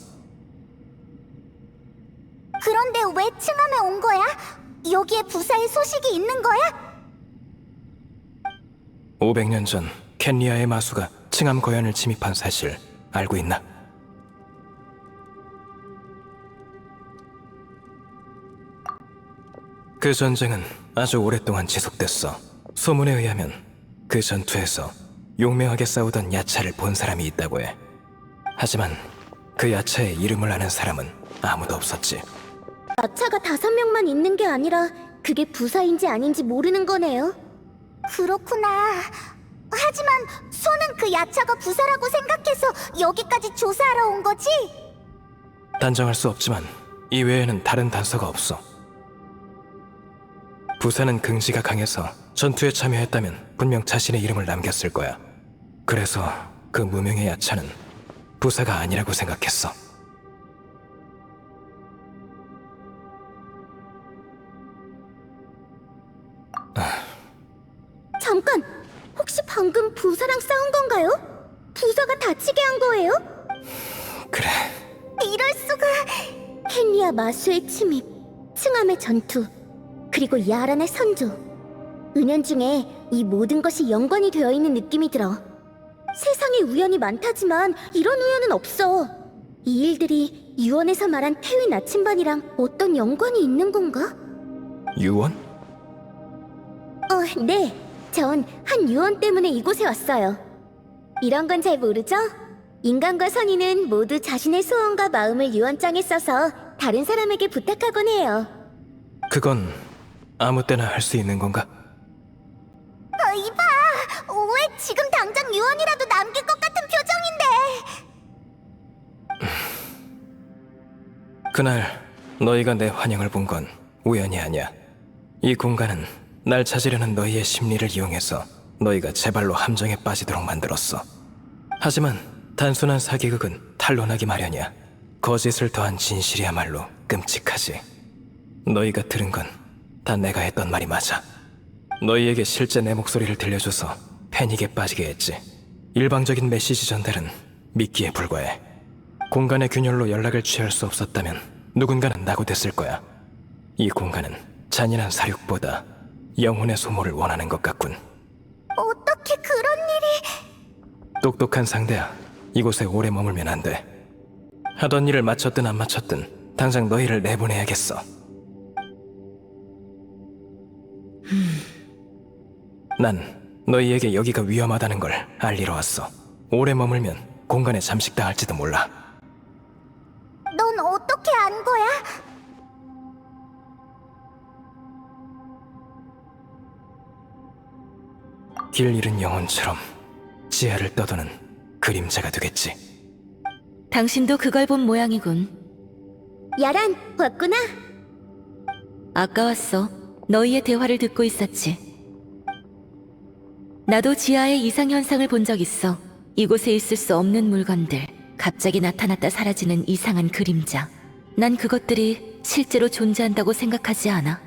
그런데 왜 층암에 온 거야? 여기에 부사의 소식이 있는 거야? 500년 전 켄리아의 마수가 층암 거연을 침입한 사실 알고 있나? 그 전쟁은 아주 오랫동안 지속됐어. 소문에 의하면 그 전투에서 용맹하게 싸우던 야차를 본 사람이 있다고 해. 하지만 그 야차의 이름을 아는 사람은 아무도 없었지. 야차가 5명만 있는 게 아니라 그게 부사인지 아닌지 모르는 거네요. 그렇구나. 하지만 소는 그 야차가 부사라고 생각해서 여기까지 조사하러 온 거지? 단정할 수 없지만 이 외에는 다른 단서가 없어. 부사는 긍지가 강해서 전투에 참여했다면 분명 자신의 이름을 남겼을 거야. 그래서 그 무명의 야차는 부사가 아니라고 생각했어. 잠깐! 혹시 방금 부사랑 싸운 건가요? 부사가 다치게 한 거예요? 그래, 이럴 수가... 켄리아 마수의 침입, 층암의 전투, 그리고 야란의 선조. 은연중에 이 모든 것이 연관이 되어 있는 느낌이 들어. 세상에 우연이 많다지만 이런 우연은 없어. 이 일들이 유언에서 말한 태위 나침반이랑 어떤 연관이 있는 건가? 유언? 네. 전 한 유언 때문에 이곳에 왔어요. 이런 건 잘 모르죠? 인간과 선인은 모두 자신의 소원과 마음을 유언장에 써서 다른 사람에게 부탁하곤 해요. 그건 아무 때나 할 수 있는 건가? 이봐! 왜 지금 당장 유언이라도 남길 것 같은 표정인데! 그날 너희가 내 환영을 본 건 우연이 아니야. 이 공간은 날 찾으려는 너희의 심리를 이용해서 너희가 제 발로 함정에 빠지도록 만들었어. 하지만 단순한 사기극은 탄로나기 마련이야. 거짓을 더한 진실이야말로 끔찍하지. 너희가 들은 건 다 내가 했던 말이 맞아. 너희에게 실제 내 목소리를 들려줘서 패닉에 빠지게 했지. 일방적인 메시지 전달은 믿기에 불과해. 공간의 균열로 연락을 취할 수 없었다면 누군가는 낙오됐을 거야. 이 공간은 잔인한 사륙보다 영혼의 소모를 원하는 것 같군. 어떻게 그런 일이... 똑똑한 상대야. 이곳에 오래 머물면 안 돼. 하던 일을 마쳤든 안 마쳤든 당장 너희를 내보내야겠어. 난 너희에게 여기가 위험하다는 걸 알리러 왔어. 오래 머물면 공간에 잠식당할지도 몰라. 넌 어떻게 안 거야? 길 잃은 영혼처럼 지하를 떠도는 그림자가 되겠지. 당신도 그걸 본 모양이군. 야란, 왔구나? 아까 왔어. 너희의 대화를 듣고 있었지. 나도 지하에 이상현상을 본 적 있어. 이곳에 있을 수 없는 물건들, 갑자기 나타났다 사라지는 이상한 그림자. 난 그것들이 실제로 존재한다고 생각하지 않아.